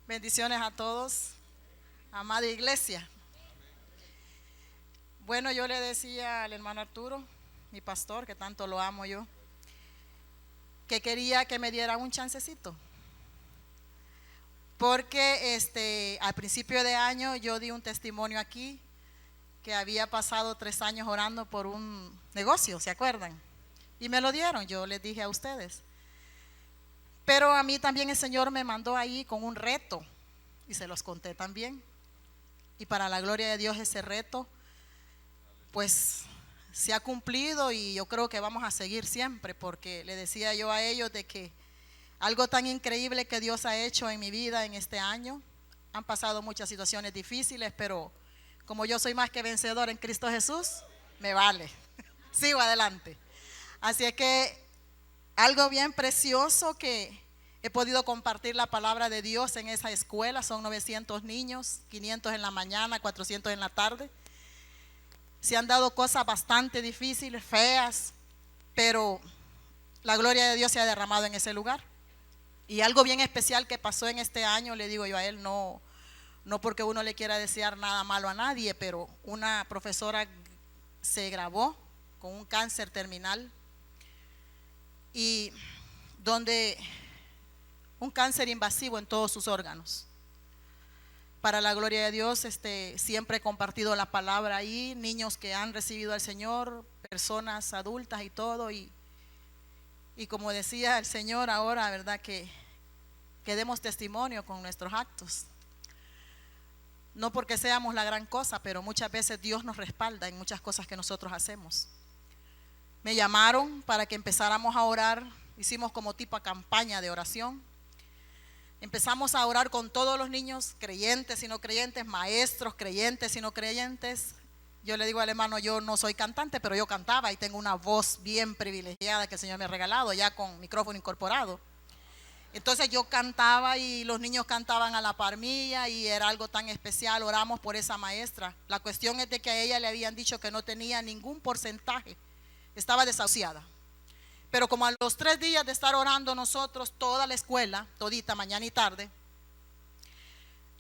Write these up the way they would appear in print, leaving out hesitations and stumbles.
Bendiciones a todos, amada iglesia. Bueno, yo le decía al hermano Arturo, mi pastor, que tanto lo amo yo, que quería que me diera un chancecito. Porque al principio de año yo di un testimonio aquí que había pasado 3 años orando por un negocio, ¿se acuerdan? Y me lo dieron, yo les dije a ustedes. Pero a mí también el Señor me mandó ahí con un reto y se los conté también. Y para la gloria de Dios ese reto pues se ha cumplido y yo creo que vamos a seguir siempre, porque le decía yo a ellos de que algo tan increíble que Dios ha hecho en mi vida en este año. Han pasado muchas situaciones difíciles, pero como yo soy más que vencedor en Cristo Jesús, me vale. Sigo adelante. Así es que algo bien precioso que he podido compartir la palabra de Dios en esa escuela. Son 900 niños, 500 en la mañana, 400 en la tarde. Se han dado cosas bastante difíciles, feas, pero la gloria de Dios se ha derramado en ese lugar. Y algo bien especial que pasó en este año, le digo yo a él, no porque uno le quiera desear nada malo a nadie, pero una profesora se grabó con un cáncer terminal y donde un cáncer invasivo en todos sus órganos. Para la gloria de Dios, siempre he compartido la palabra ahí, niños que han recibido al Señor, personas adultas y todo, y como decía el Señor ahora, ¿verdad? Que demos testimonio con nuestros actos. No porque seamos la gran cosa, pero muchas veces Dios nos respalda en muchas cosas que nosotros hacemos. Me llamaron para que empezáramos a orar, hicimos como tipo campaña de oración. Empezamos a orar con todos los niños, creyentes y no creyentes, maestros, creyentes y no creyentes. Yo le digo al hermano, yo no soy cantante, pero yo cantaba y tengo una voz bien privilegiada que el Señor me ha regalado, ya con micrófono incorporado. Entonces yo cantaba y los niños cantaban a la par mía y era algo tan especial. Oramos por esa maestra. La cuestión es de que a ella le habían dicho que no tenía ningún porcentaje, estaba desahuciada. Pero como a los 3 días de estar orando nosotros, toda la escuela, todita, mañana y tarde,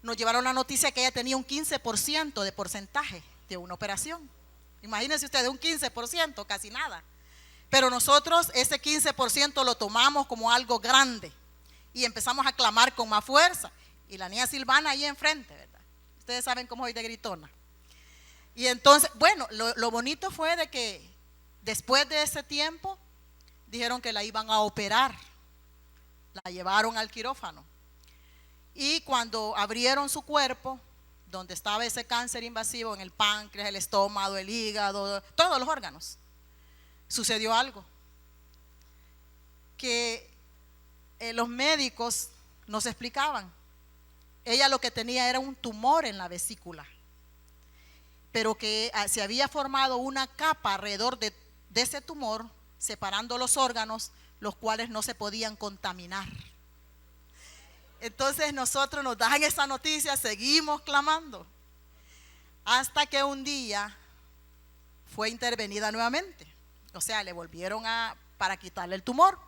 nos llevaron la noticia que ella tenía un 15% de porcentaje de una operación. Imagínense ustedes, un 15%, casi nada. Pero nosotros ese 15% lo tomamos como algo grande y empezamos a clamar con más fuerza. Y la niña Silvana ahí enfrente, ¿verdad? Ustedes saben cómo soy de gritona. Y entonces, bueno, lo bonito fue de que después de ese tiempo dijeron que la iban a operar, la llevaron al quirófano y cuando abrieron su cuerpo, donde estaba ese cáncer invasivo en el páncreas, el estómago, el hígado, todos los órganos, sucedió algo que los médicos nos explicaban. Ella lo que tenía era un tumor en la vesícula, pero que se había formado una capa alrededor de ese tumor, separando los órganos, los cuales no se podían contaminar. Entonces nosotros nos dan esa noticia, seguimos clamando, hasta que un día fue intervenida nuevamente. O sea, le volvieron para quitarle el tumor.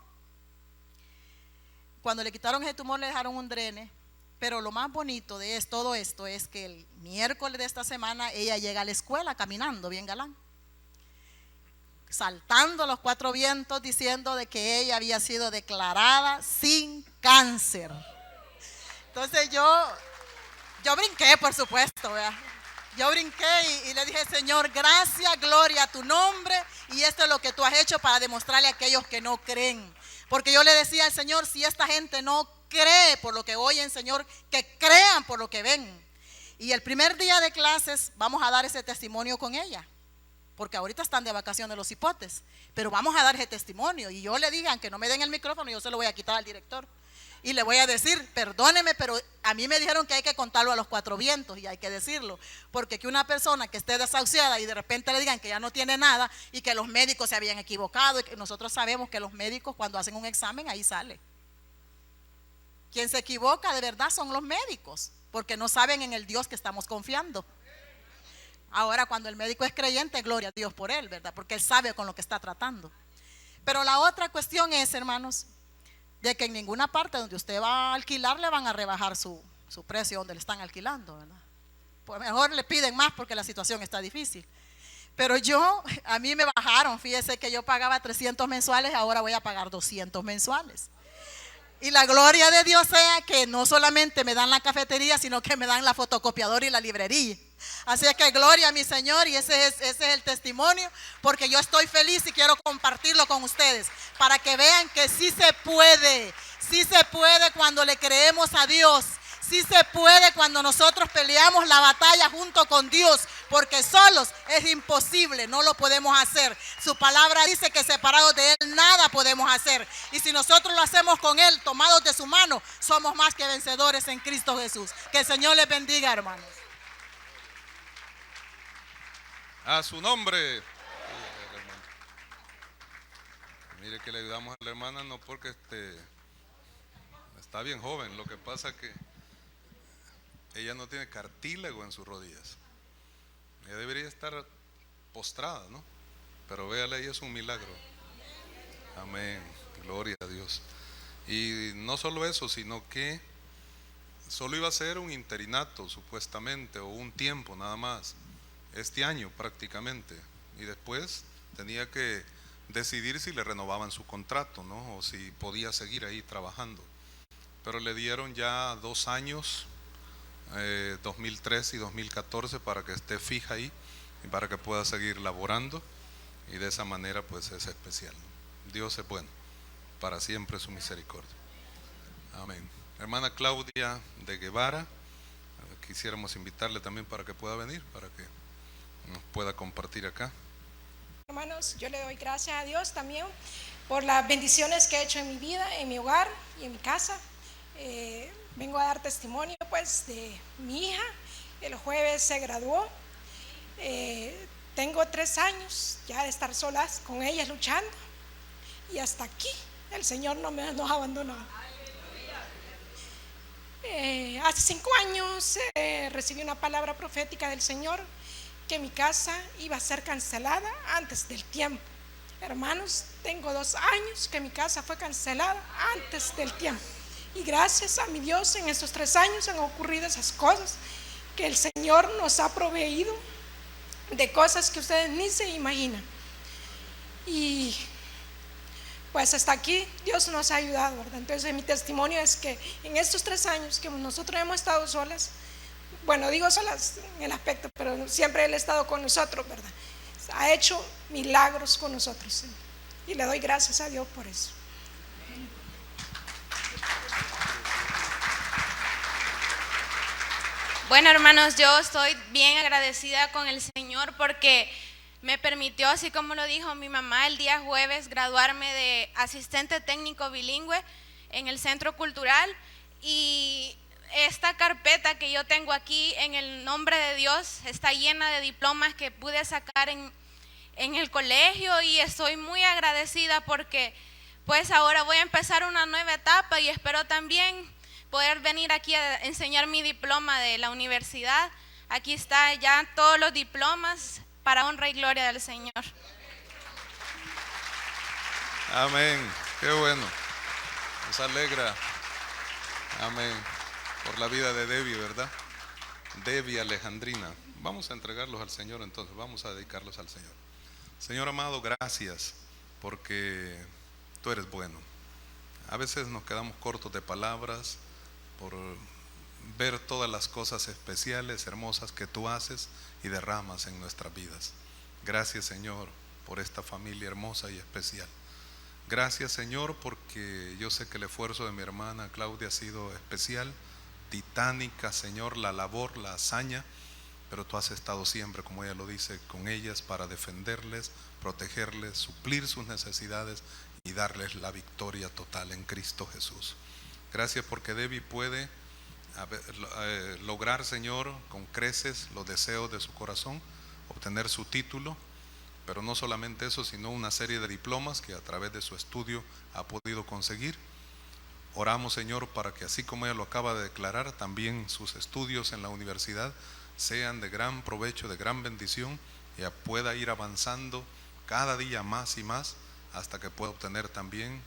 Cuando le quitaron ese tumor le dejaron un drene. Pero lo más bonito de todo esto es que el miércoles de esta semana ella llega a la escuela caminando bien galán, saltando los 4 vientos, diciendo de que ella había sido declarada sin cáncer. Entonces yo brinqué, por supuesto, ¿verdad? Yo brinqué y le dije, Señor, gracias, gloria a tu nombre, y esto es lo que tú has hecho para demostrarle a aquellos que no creen. Porque yo le decía al Señor, si esta gente no cree por lo que oyen, Señor, que crean por lo que ven. Y el primer día de clases vamos a dar ese testimonio con ella, porque ahorita están de vacaciones los hipotes, pero vamos a dar ese testimonio. Y yo le dije, aunque no me den el micrófono, yo se lo voy a quitar al director y le voy a decir, perdóneme, pero a mí me dijeron que hay que contarlo a los 4 vientos y hay que decirlo, porque que una persona que esté desahuciada y de repente le digan que ya no tiene nada y que los médicos se habían equivocado, y que nosotros sabemos que los médicos cuando hacen un examen ahí sale. Quien se equivoca de verdad son los médicos, porque no saben en el Dios que estamos confiando. Ahora, cuando el médico es creyente, gloria a Dios por él, ¿verdad? Porque él sabe con lo que está tratando. Pero la otra cuestión es, hermanos, de que en ninguna parte donde usted va a alquilar le van a rebajar su su precio donde le están alquilando, ¿verdad? Pues mejor le piden más porque la situación está difícil. Pero a mí me bajaron, fíjese que yo pagaba 300 mensuales, ahora voy a pagar 200 mensuales. Y la gloria de Dios sea que no solamente me dan la cafetería, sino que me dan la fotocopiadora y la librería. Así es que gloria a mi Señor, y ese es el testimonio, porque yo estoy feliz y quiero compartirlo con ustedes, para que vean que sí se puede cuando le creemos a Dios. Sí se puede cuando nosotros peleamos la batalla junto con Dios, porque solos es imposible, no lo podemos hacer. Su palabra dice que separados de Él nada podemos hacer. Y si nosotros lo hacemos con Él, tomados de su mano, somos más que vencedores en Cristo Jesús. Que el Señor les bendiga, hermanos. A su nombre. Mire que le ayudamos a la hermana, no porque está bien joven, lo que pasa que ella no tiene cartílago en sus rodillas. Ella debería estar postrada, ¿no? Pero véale, ahí es un milagro. Amén, gloria a Dios. Y no solo eso, sino que solo iba a ser un interinato supuestamente, o un tiempo nada más, este año prácticamente, y después tenía que decidir si le renovaban su contrato, ¿no? O si podía seguir ahí trabajando. Pero le dieron ya 2 años, 2013 y 2014, para que esté fija ahí y para que pueda seguir laborando, y de esa manera pues es especial, ¿no? Dios es bueno, para siempre su misericordia. Amén. Hermana Claudia de Guevara, quisiéramos invitarle también para que pueda venir, para que nos pueda compartir acá. Hermanos, yo le doy gracias a Dios también por las bendiciones que ha hecho en mi vida, en mi hogar y en mi casa. Vengo a dar testimonio pues de mi hija. El jueves se graduó. Tengo 3 años ya de estar solas con ella luchando, y hasta aquí el Señor nos abandonó. Hace 5 años recibí una palabra profética del Señor que mi casa iba a ser cancelada antes del tiempo. Hermanos, tengo 2 años que mi casa fue cancelada antes del tiempo, y gracias a mi Dios en estos 3 años han ocurrido esas cosas, que el Señor nos ha proveído de cosas que ustedes ni se imaginan. Y pues hasta aquí Dios nos ha ayudado, ¿verdad? Entonces mi testimonio es que en estos 3 años que nosotros hemos estado solas, bueno, digo solas en el aspecto, pero siempre Él ha estado con nosotros, ¿verdad? Ha hecho milagros con nosotros, y le doy gracias a Dios por eso. Bueno, hermanos, yo estoy bien agradecida con el Señor porque me permitió, así como lo dijo mi mamá, el día jueves graduarme de asistente técnico bilingüe en el Centro Cultural. Y esta carpeta que yo tengo aquí, en el nombre de Dios, está llena de diplomas que pude sacar en el colegio, y estoy muy agradecida porque pues ahora voy a empezar una nueva etapa, y espero también poder venir aquí a enseñar mi diploma de la universidad. Aquí está ya todos los diplomas para honra y gloria del Señor. Amén, qué bueno, nos alegra. Amén, por la vida de Debbie, ¿verdad? Debbie Alejandrina. Vamos a entregarlos al Señor entonces, vamos a dedicarlos al Señor. Señor amado, gracias porque tú eres bueno. A veces nos quedamos cortos de palabras por ver todas las cosas especiales, hermosas que tú haces y derramas en nuestras vidas. Gracias, Señor, por esta familia hermosa y especial. Gracias, Señor, porque yo sé que el esfuerzo de mi hermana Claudia ha sido especial, titánica, Señor, la labor, la hazaña, pero tú has estado siempre, como ella lo dice, con ellas para defenderles, protegerles, suplir sus necesidades y darles la victoria total en Cristo Jesús. Gracias porque Debbie puede lograr, Señor, con creces los deseos de su corazón, obtener su título, pero no solamente eso, sino una serie de diplomas que a través de su estudio ha podido conseguir. Oramos, Señor, para que así como ella lo acaba de declarar, también sus estudios en la universidad sean de gran provecho, de gran bendición, y ella pueda ir avanzando cada día más y más hasta que pueda obtener también,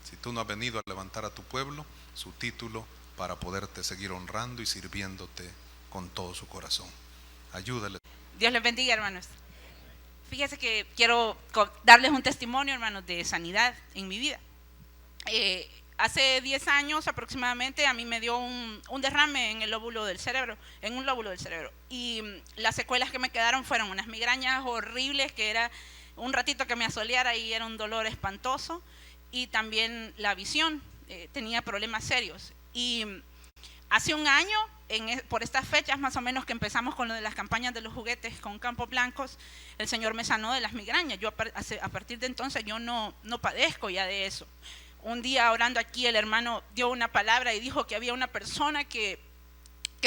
si tú no has venido a levantar a tu pueblo, su título para poderte seguir honrando y sirviéndote con todo su corazón. Ayúdale. Dios les bendiga, hermanos. Fíjense que quiero darles un testimonio, hermanos, de sanidad en mi vida. Hace 10 años aproximadamente a mí me dio un derrame en el lóbulo del cerebro, en un lóbulo del cerebro. Y las secuelas que me quedaron fueron unas migrañas horribles, que era un ratito que me asoleara y era un dolor espantoso. Y también la visión, tenía problemas serios. Y hace un año, por estas fechas más o menos que empezamos con lo de las campañas de los juguetes con Campos Blancos, el Señor me sanó de las migrañas. Yo a partir de entonces yo no padezco ya de eso. Un día orando aquí el hermano dio una palabra y dijo que había una persona que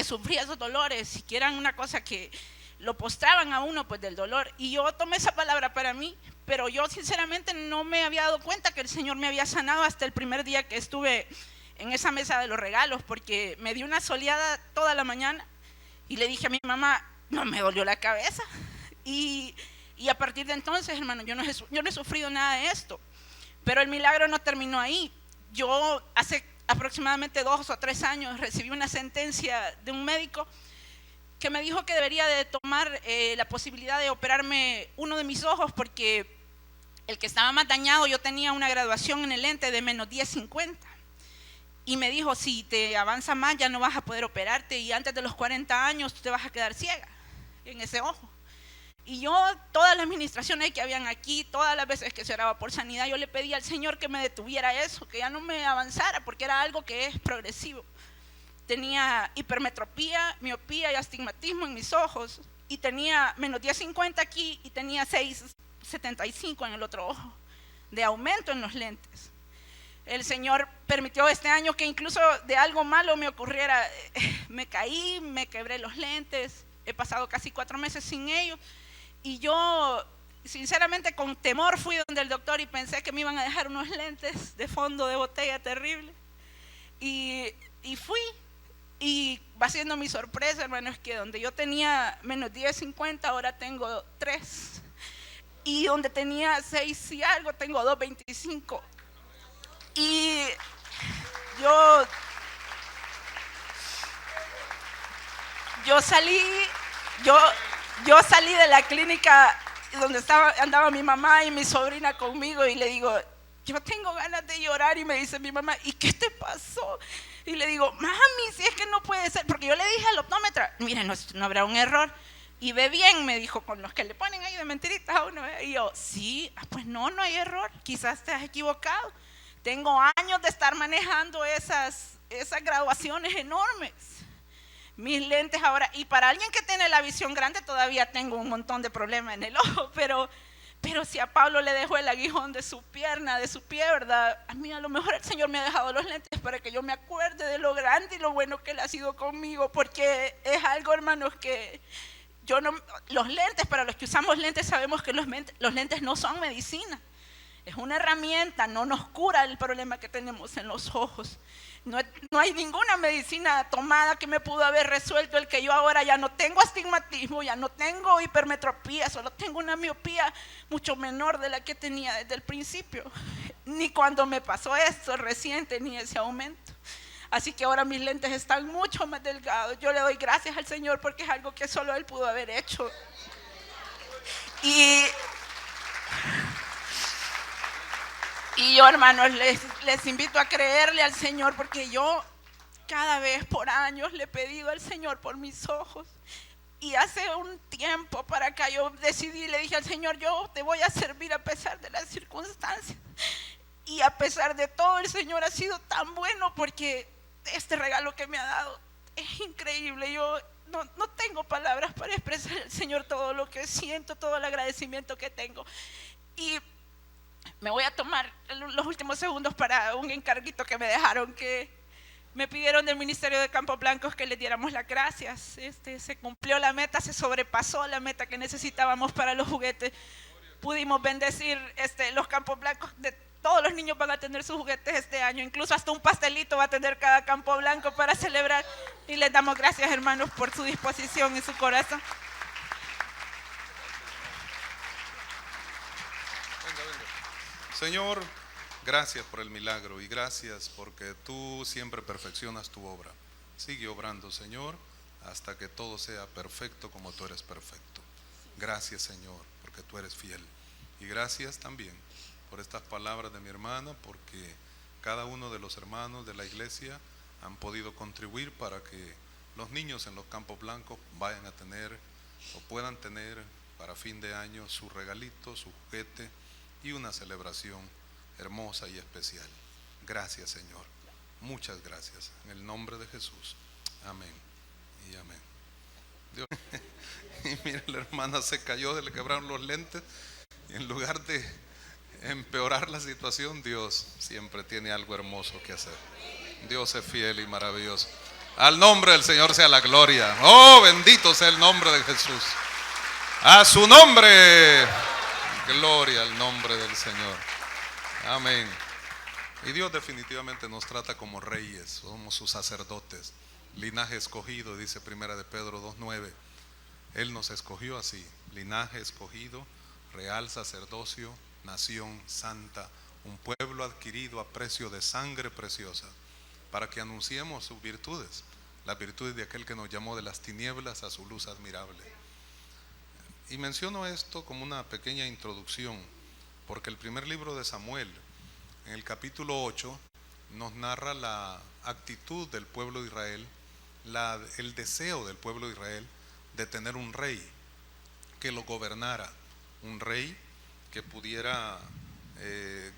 sufría esos dolores y que eran una cosa que lo postraban a uno pues del dolor. Y yo tomé esa palabra para mí, pero yo sinceramente no me había dado cuenta que el Señor me había sanado hasta el primer día que estuve en esa mesa de los regalos, porque me dio una soleada toda la mañana y le dije a mi mamá, no, me dolió la cabeza. Y a partir de entonces, hermano, yo no he sufrido nada de esto. Pero el milagro no terminó ahí. Yo hace aproximadamente 2 o 3 años recibí una sentencia de un médico que me dijo que debería de tomar la posibilidad de operarme uno de mis ojos, porque el que estaba más dañado, yo tenía una graduación en el lente de menos 10/50. Y me dijo, si te avanza más ya no vas a poder operarte y antes de los 40 años te vas a quedar ciega en ese ojo. Y yo, todas las administraciones que habían aquí, todas las veces que se oraba por sanidad, yo le pedí al Señor que me detuviera eso, que ya no me avanzara, porque era algo que es progresivo. Tenía hipermetropía, miopía y astigmatismo en mis ojos, y tenía menos 10/50 aquí y tenía 6/75 en el otro ojo, de aumento en los lentes. El Señor permitió este año que incluso de algo malo me ocurriera. Me caí, me quebré los lentes, he pasado casi 4 meses sin ellos. Y yo, sinceramente, con temor fui donde el doctor y pensé que me iban a dejar unos lentes de fondo de botella terrible. Y fui, y va siendo mi sorpresa, hermano, es que donde yo tenía menos 10/50, ahora tengo 3. Y donde tenía 6 y algo, tengo 2/25. Y yo salí de la clínica donde andaba mi mamá y mi sobrina conmigo y le digo, yo tengo ganas de llorar, y me dice mi mamá, ¿y qué te pasó? Y le digo, mami, si es que no puede ser, porque yo le dije al optómetra, mire, no habrá un error, y ve bien, me dijo, con los que le ponen ahí de mentiritas a uno, y yo, sí, pues no hay error, quizás te has equivocado, tengo años de estar manejando esas graduaciones enormes. Mis lentes ahora, y para alguien que tiene la visión grande todavía tengo un montón de problemas en el ojo, pero si a Pablo le dejó el aguijón de su pierna, de su pie, ¿verdad? A mí a lo mejor el Señor me ha dejado los lentes para que yo me acuerde de lo grande y lo bueno que Él ha sido conmigo, porque es algo, hermanos, que los lentes, para los que usamos lentes sabemos que los lentes no son medicina. Es una herramienta, no nos cura el problema que tenemos en los ojos. No hay ninguna medicina tomada que me pudo haber resuelto el que yo ahora ya no tengo astigmatismo, ya no tengo hipermetropía, solo tengo una miopía mucho menor de la que tenía desde el principio. Ni cuando me pasó esto recién tenía ese aumento. Así que ahora mis lentes están mucho más delgados. Yo le doy gracias al Señor porque es algo que solo Él pudo haber hecho. Y yo, hermanos, les invito a creerle al Señor, porque yo cada vez por años le he pedido al Señor por mis ojos. Y hace un tiempo para acá yo decidí, le dije al Señor, yo te voy a servir a pesar de las circunstancias. Y a pesar de todo, el Señor ha sido tan bueno, porque este regalo que me ha dado es increíble. Yo no tengo palabras para expresar al Señor todo lo que siento, todo el agradecimiento que tengo. Y me voy a tomar los últimos segundos para un encarguito que me dejaron, que me pidieron del Ministerio de Campos Blancos que les diéramos las gracias. Se cumplió la meta, se sobrepasó la meta que necesitábamos para los juguetes. Pudimos bendecir los Campos Blancos. Todos los niños van a tener sus juguetes este año, incluso hasta un pastelito va a tener cada Campo Blanco para celebrar. Y les damos gracias, hermanos, por su disposición y su corazón. Señor, Gracias por el milagro y gracias porque tú siempre perfeccionas tu obra. Sigue obrando, Señor, hasta que todo sea perfecto como tú eres perfecto. Gracias, Señor, porque tú eres fiel. Y gracias también por estas palabras de mi hermana, porque cada uno de los hermanos de la iglesia han podido contribuir para que los niños en los Campos Blancos vayan a tener o puedan tener para fin de año su regalito, su juguete y una celebración hermosa y especial. Gracias, Señor. Muchas gracias. En el nombre de Jesús. Amén y amén. Dios. Y mira, la hermana se cayó, le quebraron los lentes y en lugar de empeorar la situación, Dios siempre tiene algo hermoso que hacer. Dios es fiel y maravilloso. Al nombre del Señor sea la gloria. Oh, bendito sea el nombre de Jesús. A su nombre, gloria al nombre del Señor. Amén. Y Dios definitivamente nos trata como reyes, somos sus sacerdotes, linaje escogido, dice Primera de Pedro 2:9. Él nos escogió así, linaje escogido, real sacerdocio, nación santa, un pueblo adquirido a precio de sangre preciosa, para que anunciemos sus virtudes, las virtudes de aquel que nos llamó de las tinieblas a su luz admirable. Y menciono esto como una pequeña introducción, porque el primer libro de Samuel, en el capítulo 8, nos narra la actitud del pueblo de Israel, el deseo del pueblo de Israel de tener un rey que lo gobernara, un rey que pudiera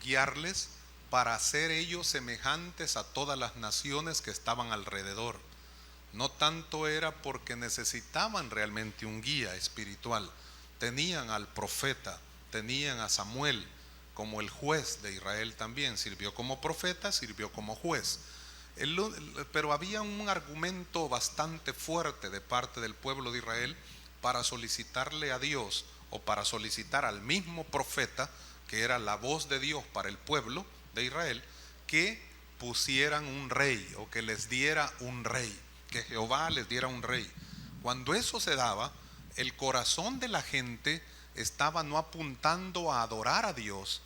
guiarles para ser ellos semejantes a todas las naciones que estaban alrededor. No tanto era porque necesitaban realmente un guía espiritual, tenían al profeta, tenían a Samuel como el juez de Israel también, sirvió como profeta, sirvió como juez. Pero había un argumento bastante fuerte de parte del pueblo de Israel para solicitarle a Dios o para solicitar al mismo profeta, que era la voz de Dios para el pueblo de Israel, que pusieran un rey o que les diera un rey, que Jehová les diera un rey. Cuando eso se daba, el corazón de la gente estaba no apuntando a adorar a Dios,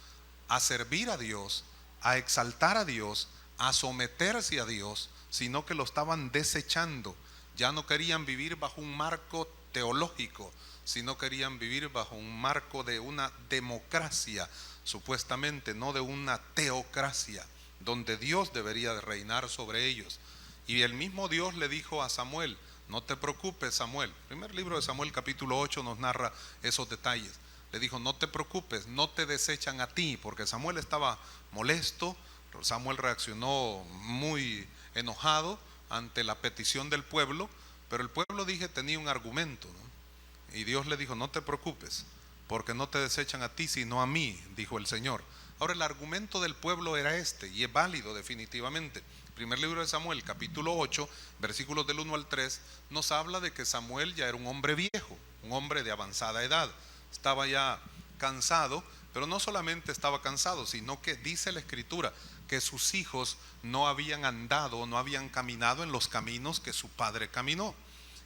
a servir a Dios, a exaltar a Dios, a someterse a Dios, sino que lo estaban desechando. Ya no querían vivir bajo un marco teológico, sino querían vivir bajo un marco de una democracia, supuestamente, no de una teocracia, donde Dios debería de reinar sobre ellos. Y el mismo Dios le dijo a Samuel: no te preocupes, Samuel. El primer libro de Samuel, capítulo 8, nos narra esos detalles. Le dijo: no te preocupes, no te desechan a ti, porque Samuel estaba molesto. Samuel reaccionó muy enojado ante la petición del pueblo, pero el pueblo, dije, tenía un argumento, ¿no? Y Dios le dijo: no te preocupes, porque no te desechan a ti, sino a mí, dijo el Señor. Ahora, el argumento del pueblo era este, y es válido definitivamente. Primer libro de Samuel, capítulo 8, versículos del 1 al 3, nos habla de que Samuel ya era un hombre viejo, un hombre de avanzada edad. Estaba ya cansado, pero no solamente estaba cansado, sino que dice la Escritura que sus hijos no habían andado, no habían caminado en los caminos que su padre caminó.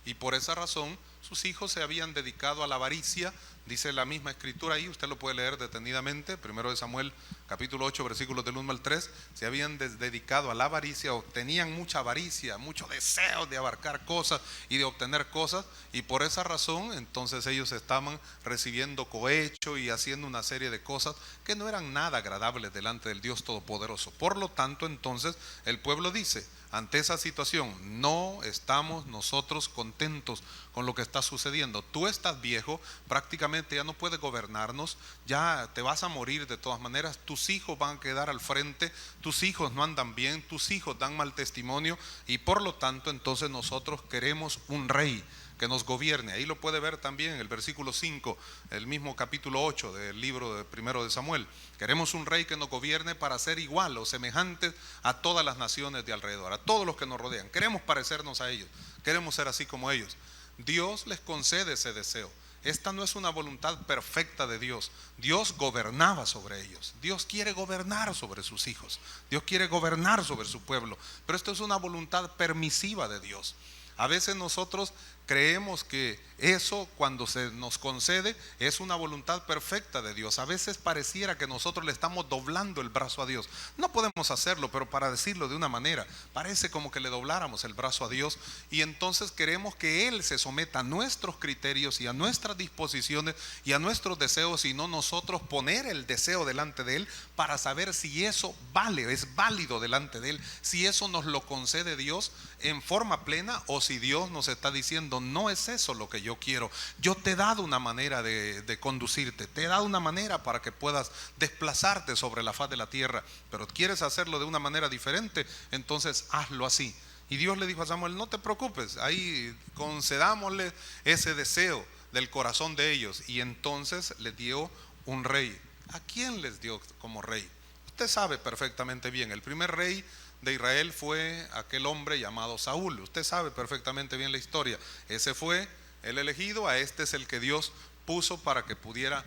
Y por esa razón sus hijos se habían dedicado a la avaricia. Dice la misma Escritura ahí, usted lo puede leer detenidamente, primero de Samuel capítulo 8 versículos del 1 al 3, se habían dedicado a la avaricia, o tenían mucha avaricia, mucho deseo de abarcar cosas y de obtener cosas, y por esa razón entonces ellos estaban recibiendo cohecho y haciendo una serie de cosas que no eran nada agradables delante del Dios Todopoderoso. Por lo tanto, entonces el pueblo dice: ante esa situación no estamos nosotros contentos con lo que está sucediendo. Tú estás viejo, prácticamente ya no puedes gobernarnos, ya te vas a morir de todas maneras, tus hijos van a quedar al frente, tus hijos no andan bien, tus hijos dan mal testimonio, y por lo tanto entonces nosotros queremos un rey que nos gobierne. Ahí lo puede ver también en el versículo 5, el mismo capítulo 8 del libro de primero de Samuel. Queremos un rey que nos gobierne para ser igual o semejante a todas las naciones de alrededor, a todos los que nos rodean. Queremos parecernos a ellos, queremos ser así como ellos. Dios les concede ese deseo. Esta no es una voluntad perfecta de Dios. Dios gobernaba sobre ellos. Dios quiere gobernar sobre sus hijos. Dios quiere gobernar sobre su pueblo. Pero esto es una voluntad permisiva de Dios. A veces nosotros creemos que eso, cuando se nos concede, es una voluntad perfecta de Dios. A veces pareciera que nosotros le estamos doblando el brazo a Dios. No podemos hacerlo, pero para decirlo de una manera, parece como que le dobláramos el brazo a Dios, y entonces queremos que Él se someta a nuestros criterios y a nuestras disposiciones y a nuestros deseos, y no nosotros poner el deseo delante de Él para saber si eso vale, es válido delante de Él, si eso nos lo concede Dios en forma plena, o si Dios nos está diciendo: no es eso lo que yo quiero. Yo te he dado una manera de conducirte, te he dado una manera para que puedas desplazarte sobre la faz de la tierra, pero quieres hacerlo de una manera diferente, entonces hazlo así. Y Dios le dijo a Samuel: no te preocupes, ahí concedámosle ese deseo del corazón de ellos. Y entonces les dio un rey. ¿A quién les dio como rey? Usted sabe perfectamente bien, el primer rey de Israel fue aquel hombre llamado Saúl. Usted sabe perfectamente bien la historia. Ese fue el elegido, a este es el que Dios puso para que pudiera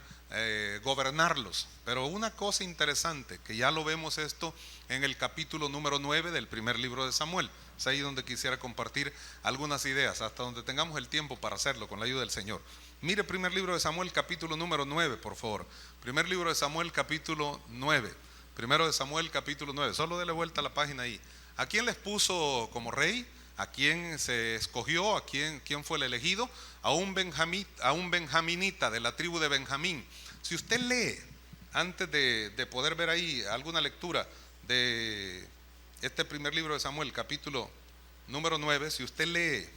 gobernarlos. Pero una cosa interesante, que ya lo vemos esto en el capítulo número 9 del primer libro de Samuel. Es ahí donde quisiera compartir algunas ideas, hasta donde tengamos el tiempo para hacerlo con la ayuda del Señor. Mire, primer libro de Samuel, capítulo número 9, por favor. Primer libro de Samuel, capítulo 9. Primero de Samuel, capítulo 9. Solo dele vuelta a la página ahí. ¿A quién les puso como rey? ¿A quién se escogió? ¿A quién fue el elegido? A un benjaminita de la tribu de Benjamín. Si usted lee, antes de poder ver ahí alguna lectura de este primer libro de Samuel, capítulo número 9, si usted lee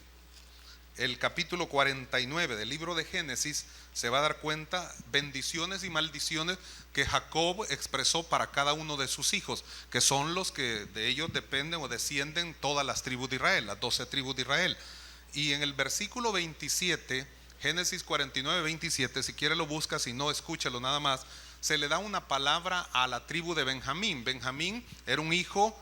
el capítulo 49 del libro de Génesis, se va a dar cuenta bendiciones y maldiciones que Jacob expresó para cada uno de sus hijos, que son los que de ellos dependen o descienden todas las tribus de Israel, las 12 tribus de Israel. Y en el versículo 27, Génesis 49, 27, si quiere lo busca, si no, escúchelo nada más, se le da una palabra a la tribu de Benjamín. Benjamín era un hijo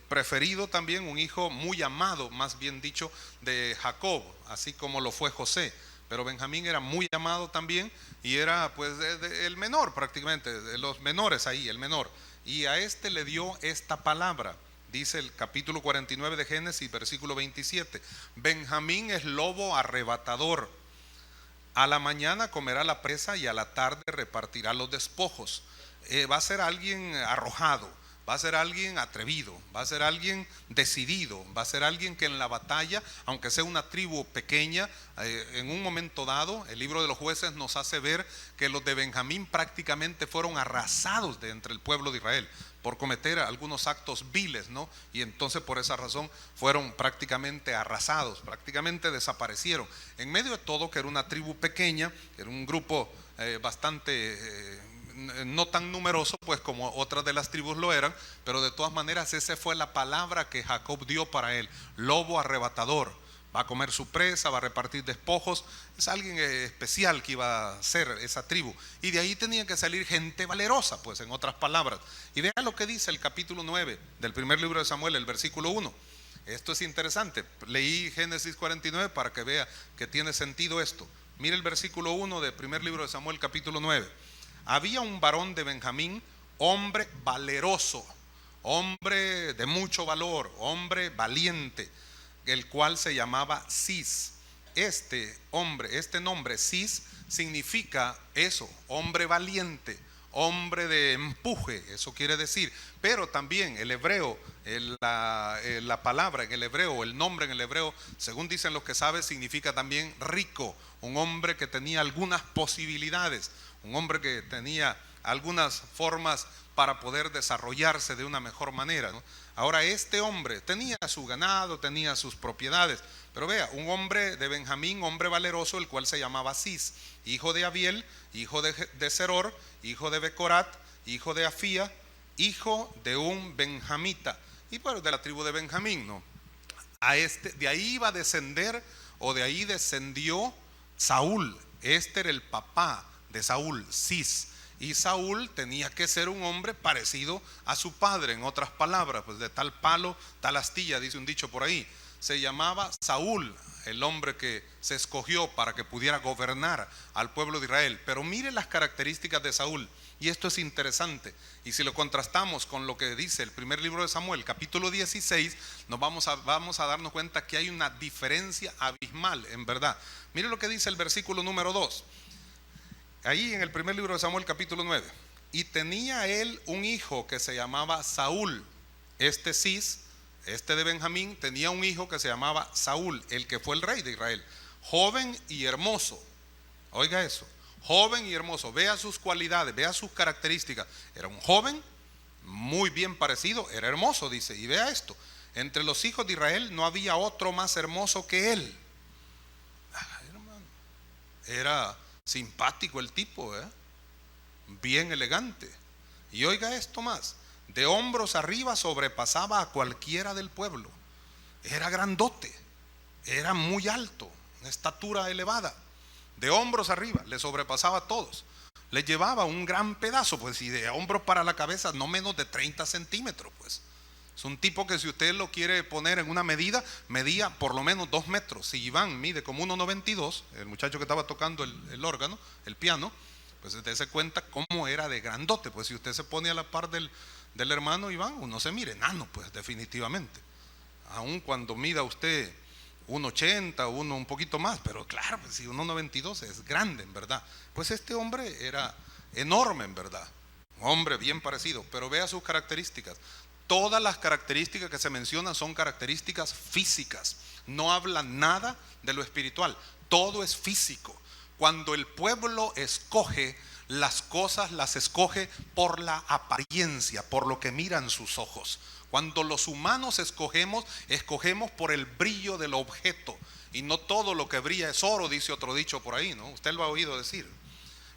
preferido también, un hijo muy amado, más bien dicho, de Jacob, así como lo fue José. Pero Benjamín era muy amado también, y era pues el menor prácticamente, de los menores ahí, el menor. Y a este le dio esta palabra. Dice el capítulo 49 de Génesis, versículo 27: Benjamín es lobo arrebatador. A la mañana comerá la presa y a la tarde repartirá los despojos. Va a ser alguien arrojado, va a ser alguien atrevido, va a ser alguien decidido, va a ser alguien que en la batalla, aunque sea una tribu pequeña, en un momento dado, el libro de los Jueces nos hace ver que los de Benjamín prácticamente fueron arrasados de entre el pueblo de Israel por cometer algunos actos viles, ¿no? Y entonces por esa razón fueron prácticamente arrasados, prácticamente desaparecieron. En medio de todo, que era una tribu pequeña, era un grupo bastante no tan numeroso pues como otras de las tribus lo eran, pero de todas maneras esa fue la palabra que Jacob dio para él: lobo arrebatador. Va a comer su presa, va a repartir despojos. Es alguien especial que iba a ser esa tribu, y de ahí tenía que salir gente valerosa, pues, en otras palabras. Y vean lo que dice el capítulo 9 del primer libro de Samuel, el versículo 1. Esto es interesante. Leí Génesis 49 para que vea que tiene sentido esto. Mire el versículo 1 del primer libro de Samuel, capítulo 9. Había un varón de Benjamín, hombre valeroso, hombre de mucho valor, hombre valiente, el cual se llamaba Cis. Este hombre, este nombre Cis significa eso: hombre valiente, hombre de empuje, eso quiere decir. Pero también el hebreo, la palabra en el hebreo, el nombre en el hebreo, según dicen los que saben, significa también rico, un hombre que tenía algunas posibilidades, un hombre que tenía algunas formas para poder desarrollarse de una mejor manera, ¿no? Ahora, este hombre tenía su ganado, tenía sus propiedades, pero vea, un hombre de Benjamín, hombre valeroso, el cual se llamaba Cis, hijo de Abiel, hijo de Seror, hijo de Becorat, hijo de Afía, hijo de un benjamita, y pues de la tribu de Benjamín, ¿no? De ahí iba a descender, o de ahí descendió Saúl. Este era el papá de Saúl, Cis. Y Saúl tenía que ser un hombre parecido a su padre, en otras palabras, pues de tal palo, tal astilla, dice un dicho por ahí. Se llamaba Saúl, el hombre que se escogió para que pudiera gobernar al pueblo de Israel. Pero mire las características de Saúl, y esto es interesante, y si lo contrastamos con lo que dice el primer libro de Samuel, capítulo 16, vamos a darnos cuenta que hay una diferencia abismal, en verdad. Mire lo que dice el versículo número 2, ahí en el primer libro de Samuel, capítulo 9. Y tenía él un hijo que se llamaba Saúl. Cis, de Benjamín, tenía un hijo que se llamaba Saúl, el que fue el rey de Israel, joven y hermoso. Oiga eso, joven y hermoso. Vea sus cualidades, vea sus características. Era un joven muy bien parecido, era hermoso, dice. Y vea esto, entre los hijos de Israel no había otro más hermoso que él. Hermano, era simpático el tipo, bien elegante. Y oiga esto más, de hombros arriba sobrepasaba a cualquiera del pueblo. Era grandote, era muy alto, una estatura elevada. De hombros arriba le sobrepasaba a todos. Le llevaba un gran pedazo, pues, y de hombros para la cabeza no menos de 30 centímetros, pues. Es un tipo que, si usted lo quiere poner en una medida, medía por lo menos 2 metros. Si Iván mide como 1,92, el muchacho que estaba tocando el órgano, el piano, pues usted se cuenta cómo era de grandote. Pues si usted se pone a la par del hermano Iván, uno se mire enano, pues definitivamente. Aun cuando mida usted 1,80, uno un poquito más, pero claro, pues si 1,92 es grande, en verdad. Pues este hombre era enorme, en verdad. Un hombre bien parecido, pero vea sus características. Todas las características que se mencionan son características físicas. No habla nada de lo espiritual. Todo es físico. Cuando el pueblo escoge, las cosas las escoge por la apariencia, por lo que miran sus ojos. Cuando los humanos escogemos por el brillo del objeto. Y no todo lo que brilla es oro, dice otro dicho por ahí, ¿no? Usted lo ha oído decir.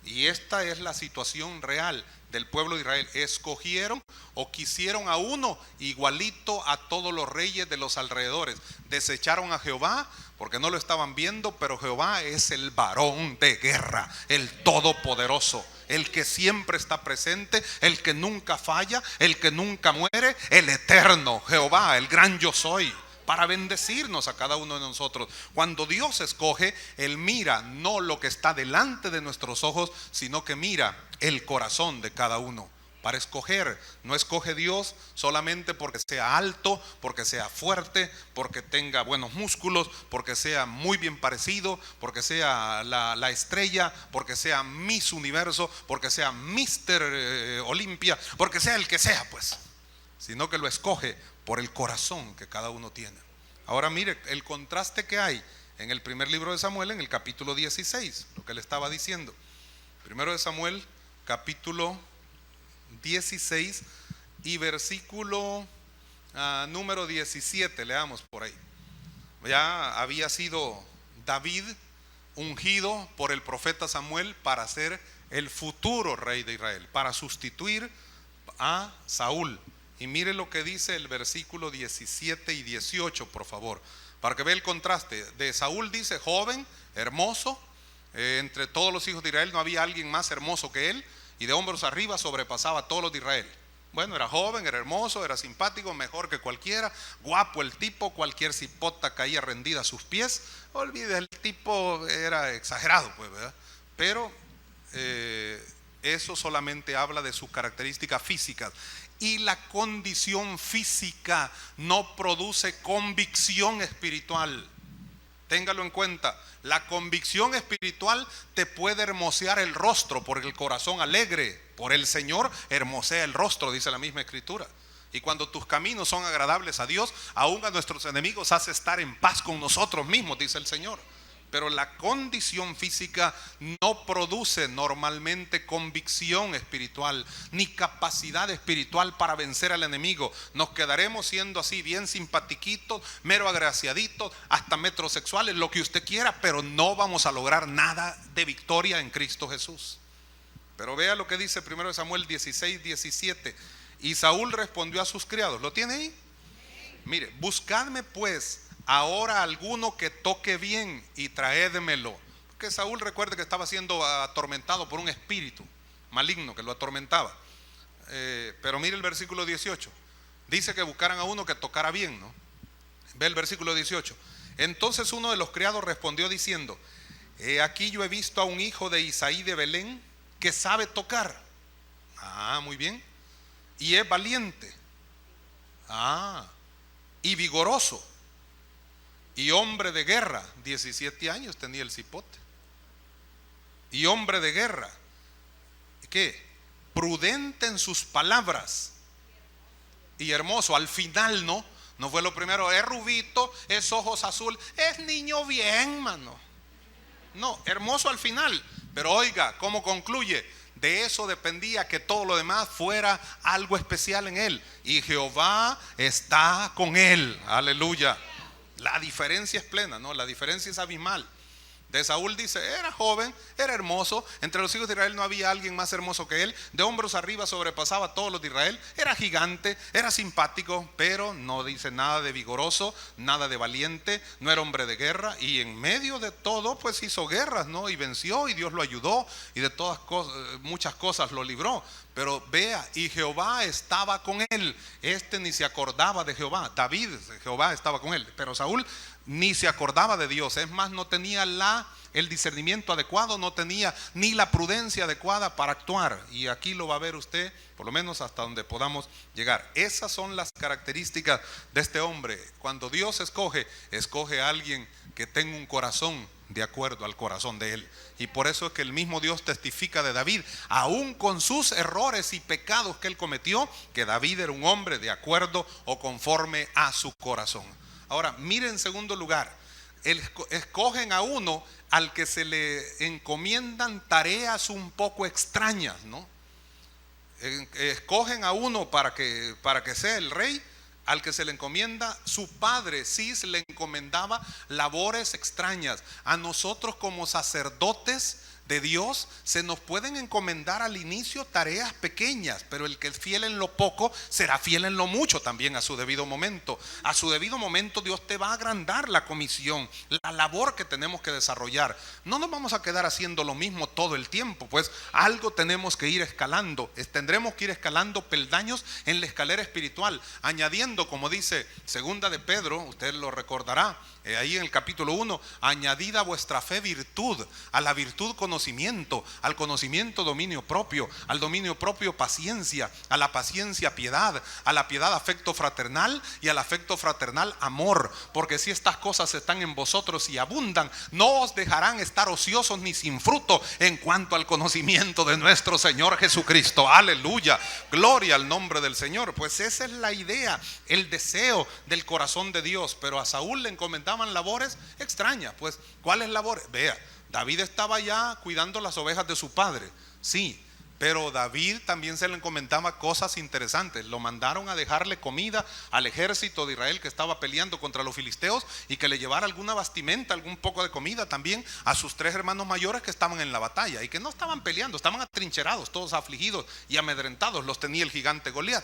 Y esta es la situación real del pueblo de Israel. Escogieron o quisieron a uno igualito a todos los reyes de los alrededores. Desecharon a Jehová porque no lo estaban viendo, pero Jehová es el varón de guerra, el todopoderoso, el que siempre está presente, el que nunca falla, el que nunca muere, el eterno Jehová, el gran yo soy, para bendecirnos a cada uno de nosotros. Cuando Dios escoge, Él mira no lo que está delante de nuestros ojos, sino que mira el corazón de cada uno. Para escoger, no escoge Dios solamente porque sea alto, porque sea fuerte, porque tenga buenos músculos, porque sea muy bien parecido, porque sea la estrella, porque sea Miss Universo, porque sea Mister Olimpia, porque sea el que sea, pues, sino que lo escoge por el corazón que cada uno tiene. Ahora mire el contraste que hay en el primer libro de Samuel, en el capítulo 16, lo que le estaba diciendo. Primero de Samuel, capítulo 16 y versículo número 17, leamos por ahí. Ya había sido David ungido por el profeta Samuel para ser el futuro rey de Israel, para sustituir a Saúl. Y mire lo que dice el versículo 17 y 18, por favor, para que vea el contraste. De Saúl dice joven, hermoso, entre todos los hijos de Israel no había alguien más hermoso que él, y de hombros arriba sobrepasaba a todos los de Israel. Bueno, era joven, era hermoso, era simpático, mejor que cualquiera, guapo el tipo, cualquier cipota caía rendida a sus pies. Olvide, el tipo era exagerado, pues, ¿verdad? Pero eso solamente habla de sus características físicas. Y la condición física no produce convicción espiritual. Téngalo en cuenta. La convicción espiritual te puede hermosear el rostro, porque el corazón alegre por el Señor hermosea el rostro, dice la misma Escritura. Y cuando tus caminos son agradables a Dios, aún a nuestros enemigos hace estar en paz con nosotros mismos, dice el Señor. Pero la condición física no produce normalmente convicción espiritual ni capacidad espiritual para vencer al enemigo. Nos quedaremos siendo así bien simpatiquitos, mero agraciaditos, hasta metrosexuales, lo que usted quiera, pero no vamos a lograr nada de victoria en Cristo Jesús. Pero vea lo que dice 1 Samuel 16, 17. Y Saúl respondió a sus criados. ¿Lo tiene ahí? Mire, buscadme pues ahora alguno que toque bien y traédmelo. Porque Saúl, recuerde que estaba siendo atormentado por un espíritu maligno que lo atormentaba. Pero mire el versículo 18. Dice que buscaran a uno que tocara bien, ¿no? Ve el versículo 18. Entonces uno de los criados respondió diciendo: aquí yo he visto a un hijo de Isaí de Belén que sabe tocar. Muy bien. Y es valiente. Y vigoroso. Y hombre de guerra. 17 años tenía el cipote. Y hombre de guerra. ¿Qué? Prudente en sus palabras. Y hermoso. Al final no fue lo primero. Es rubito, es ojos azul, es niño bien, mano. No, hermoso al final. Pero oiga, ¿cómo concluye? De eso dependía que todo lo demás fuera algo especial en él. Y Jehová está con él. Aleluya. La diferencia es plena, ¿no? La diferencia es abismal. De Saúl dice, era joven, era hermoso. Entre los hijos de Israel no había alguien más hermoso que él. De hombros arriba sobrepasaba a todos los de Israel. Era gigante, era simpático, pero no dice nada de vigoroso, nada de valiente. No era hombre de guerra. Y en medio de todo, pues hizo guerras, ¿no? Y venció, y Dios lo ayudó. Y de todas cosas, muchas cosas lo libró. Pero vea, y Jehová estaba con él. Este ni se acordaba de Jehová. David, Jehová estaba con él. Pero Saúl ni se acordaba de Dios. Es más, no tenía el discernimiento adecuado, no tenía ni la prudencia adecuada para actuar. Y aquí lo va a ver usted, por lo menos hasta donde podamos llegar. Esas son las características de este hombre. Cuando Dios escoge a alguien que tenga un corazón de acuerdo al corazón de él. Y por eso es que el mismo Dios testifica de David, aún con sus errores y pecados que él cometió, que David era un hombre de acuerdo o conforme a su corazón. Ahora, miren, en segundo lugar, escogen a uno al que se le encomiendan tareas un poco extrañas, ¿no? Escogen a uno para que sea el rey, al que se le encomienda. Su padre Cis le encomendaba labores extrañas. A nosotros como sacerdotes de Dios se nos pueden encomendar al inicio tareas pequeñas, pero el que es fiel en lo poco será fiel en lo mucho también a su debido momento. A su debido momento Dios te va a agrandar la comisión, la labor que tenemos que desarrollar. No nos vamos a quedar haciendo lo mismo todo el tiempo, pues algo tenemos que ir escalando. Tendremos que ir escalando peldaños en la escalera espiritual, añadiendo, como dice segunda de Pedro, usted lo recordará, ahí en el capítulo 1, añadid a vuestra fe virtud, a la virtud conocimiento, al conocimiento dominio propio, al dominio propio paciencia, a la paciencia piedad, a la piedad afecto fraternal y al afecto fraternal amor, porque si estas cosas están en vosotros y abundan, no os dejarán estar ociosos ni sin fruto en cuanto al conocimiento de nuestro Señor Jesucristo. Aleluya, gloria al nombre del Señor. Pues esa es la idea, el deseo del corazón de Dios. Pero a Saúl le encomendaban labores extrañas. Pues, ¿cuáles labores? Vea, David estaba ya cuidando las ovejas de su padre, sí, pero David también se le encomendaba cosas interesantes. Lo mandaron a dejarle comida al ejército de Israel que estaba peleando contra los filisteos, y que le llevara alguna bastimenta, algún poco de comida también a sus 3 hermanos mayores que estaban en la batalla y que no estaban peleando, estaban atrincherados, todos afligidos y amedrentados, los tenía el gigante Goliat.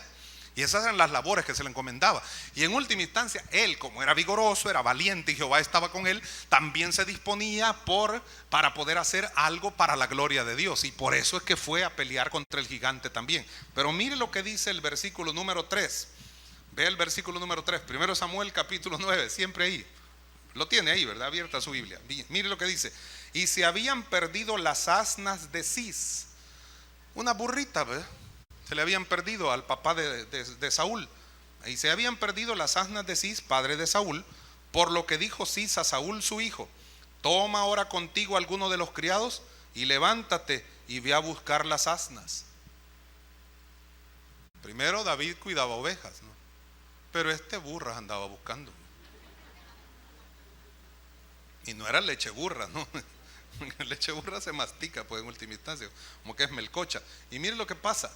Y esas eran las labores que se le encomendaba. Y en última instancia, él, como era vigoroso, era valiente y Jehová estaba con él, también se disponía para poder hacer algo para la gloria de Dios. Y por eso es que fue a pelear contra el gigante también. Pero mire lo que dice el versículo número 3. Ve el versículo número 3, 1 Samuel capítulo 9, siempre ahí. Lo tiene ahí, ¿verdad? Abierta su Biblia. Mire lo que dice. Y se habían perdido las asnas de Cis. Una burrita, ¿verdad? Se le habían perdido al papá de Saúl. Y se habían perdido las asnas de Cis, padre de Saúl, por lo que dijo Cis a Saúl su hijo: toma ahora contigo alguno de los criados y levántate y ve a buscar las asnas. Primero David cuidaba ovejas, ¿no? Pero burras andaba buscando. Y no era leche burra, ¿no? Leche burra se mastica, pues, en última instancia, como que es melcocha. Y mire lo que pasa.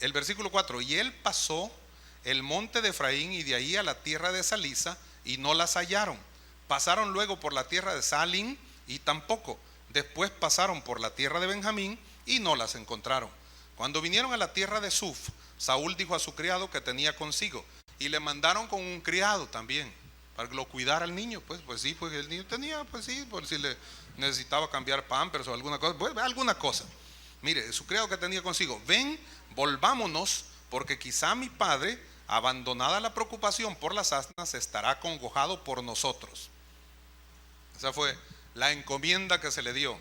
El versículo 4, y él pasó el monte de Efraín y de ahí a la tierra de Salisa y no las hallaron. Pasaron luego por la tierra de Salín y tampoco. Después pasaron por la tierra de Benjamín y no las encontraron. Cuando vinieron a la tierra de Suf, Saúl dijo a su criado que tenía consigo, y le mandaron con un criado también para que lo cuidara al niño. Pues sí, pues el niño tenía, pues sí, por si le necesitaba cambiar pampers o alguna cosa, pues, alguna cosa. Mire, su criado que tenía consigo: ven, volvámonos, porque quizá mi padre, abandonada la preocupación por las asnas, estará acongojado por nosotros. Esa fue la encomienda que se le dio,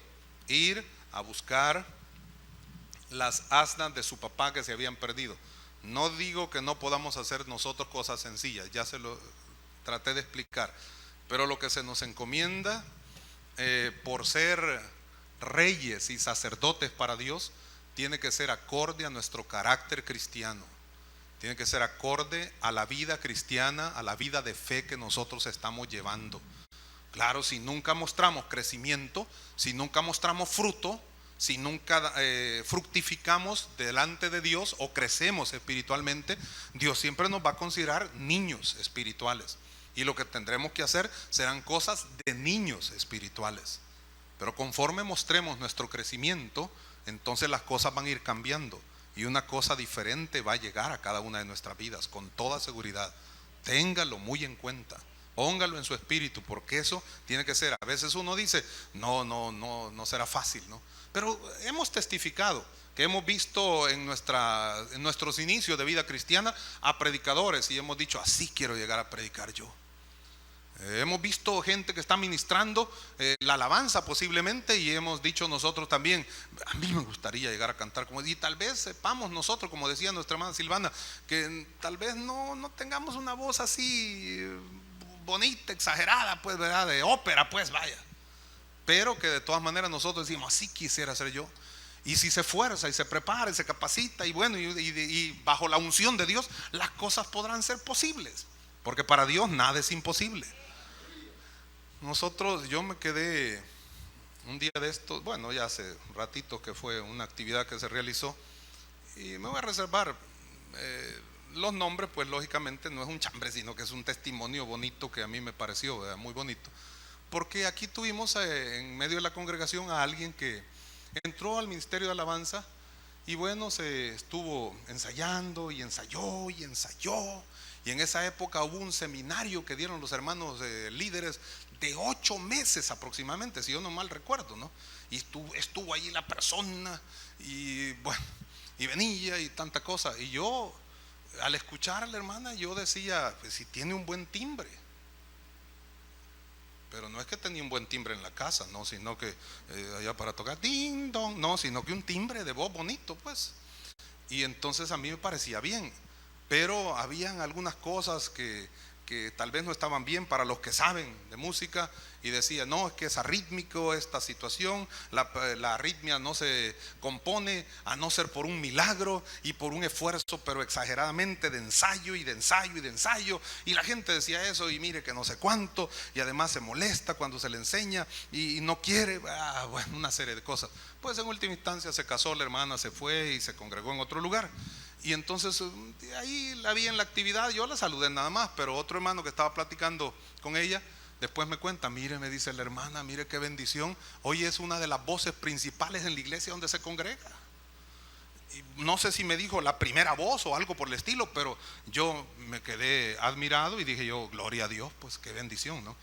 ir a buscar las asnas de su papá que se habían perdido. No digo que no podamos hacer nosotros cosas sencillas, ya se lo traté de explicar, pero lo que se nos encomienda por ser reyes y sacerdotes para Dios, tiene que ser acorde a nuestro carácter cristiano, tiene que ser acorde a la vida cristiana, a la vida de fe que nosotros estamos llevando. Claro, si nunca mostramos crecimiento, si nunca mostramos fruto, si nunca fructificamos delante de Dios o crecemos espiritualmente, Dios siempre nos va a considerar niños espirituales. Y lo que tendremos que hacer serán cosas de niños espirituales. Pero conforme mostremos nuestro crecimiento, entonces las cosas van a ir cambiando. Y una cosa diferente va a llegar a cada una de nuestras vidas, con toda seguridad. Téngalo muy en cuenta. Póngalo en su espíritu, porque eso tiene que ser. A veces uno dice, no será fácil, ¿no? Pero hemos testificado que hemos visto en nuestros inicios de vida cristiana a predicadores y hemos dicho, así quiero llegar a predicar yo. Hemos visto gente que está ministrando la alabanza posiblemente, y hemos dicho nosotros también, a mí me gustaría llegar a cantar como, y tal vez sepamos nosotros, como decía nuestra hermana Silvana, que tal vez no tengamos una voz así bonita, exagerada, pues, ¿verdad? De ópera, pues, vaya. Pero que de todas maneras nosotros decimos, así quisiera ser yo. Y si se esfuerza y se prepara y se capacita, y bueno, y bajo la unción de Dios, las cosas podrán ser posibles, porque para Dios nada es imposible. Yo me quedé un día de estos, bueno, ya hace ratito que fue una actividad que se realizó, y me voy a reservar los nombres, pues lógicamente no es un chambre, sino que es un testimonio bonito que a mí me pareció, ¿verdad? Muy bonito. Porque aquí tuvimos en medio de la congregación a alguien que entró al ministerio de alabanza, y bueno, se estuvo ensayando y ensayó y ensayó. Y en esa época hubo un seminario que dieron los hermanos líderes de 8 meses aproximadamente, si yo no mal recuerdo, ¿no? Y estuvo ahí la persona, y bueno, y venía y tanta cosa. Y yo, al escuchar a la hermana, yo decía, pues si tiene un buen timbre. Pero no es que tenía un buen timbre en la casa, no, sino que allá para tocar ding dong, no, sino que un timbre de voz bonito, pues. Y entonces a mí me parecía bien, pero habían algunas cosas que tal vez no estaban bien para los que saben de música, y decía, no, es que es arrítmico esta situación, la arritmia no se compone a no ser por un milagro y por un esfuerzo, pero exageradamente de ensayo y de ensayo y de ensayo. Y la gente decía eso, y mire que no sé cuánto, y además se molesta cuando se le enseña y no quiere, bueno, una serie de cosas. Pues en última instancia se casó la hermana, se fue y se congregó en otro lugar. Y entonces ahí la vi en la actividad, yo la saludé nada más, pero otro hermano que estaba platicando con ella, después me cuenta, mire, me dice la hermana, mire qué bendición, hoy es una de las voces principales en la iglesia donde se congrega. Y no sé si me dijo la primera voz o algo por el estilo, pero yo me quedé admirado y dije yo, gloria a Dios, pues qué bendición, ¿no?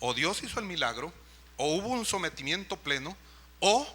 O Dios hizo el milagro, o hubo un sometimiento pleno, o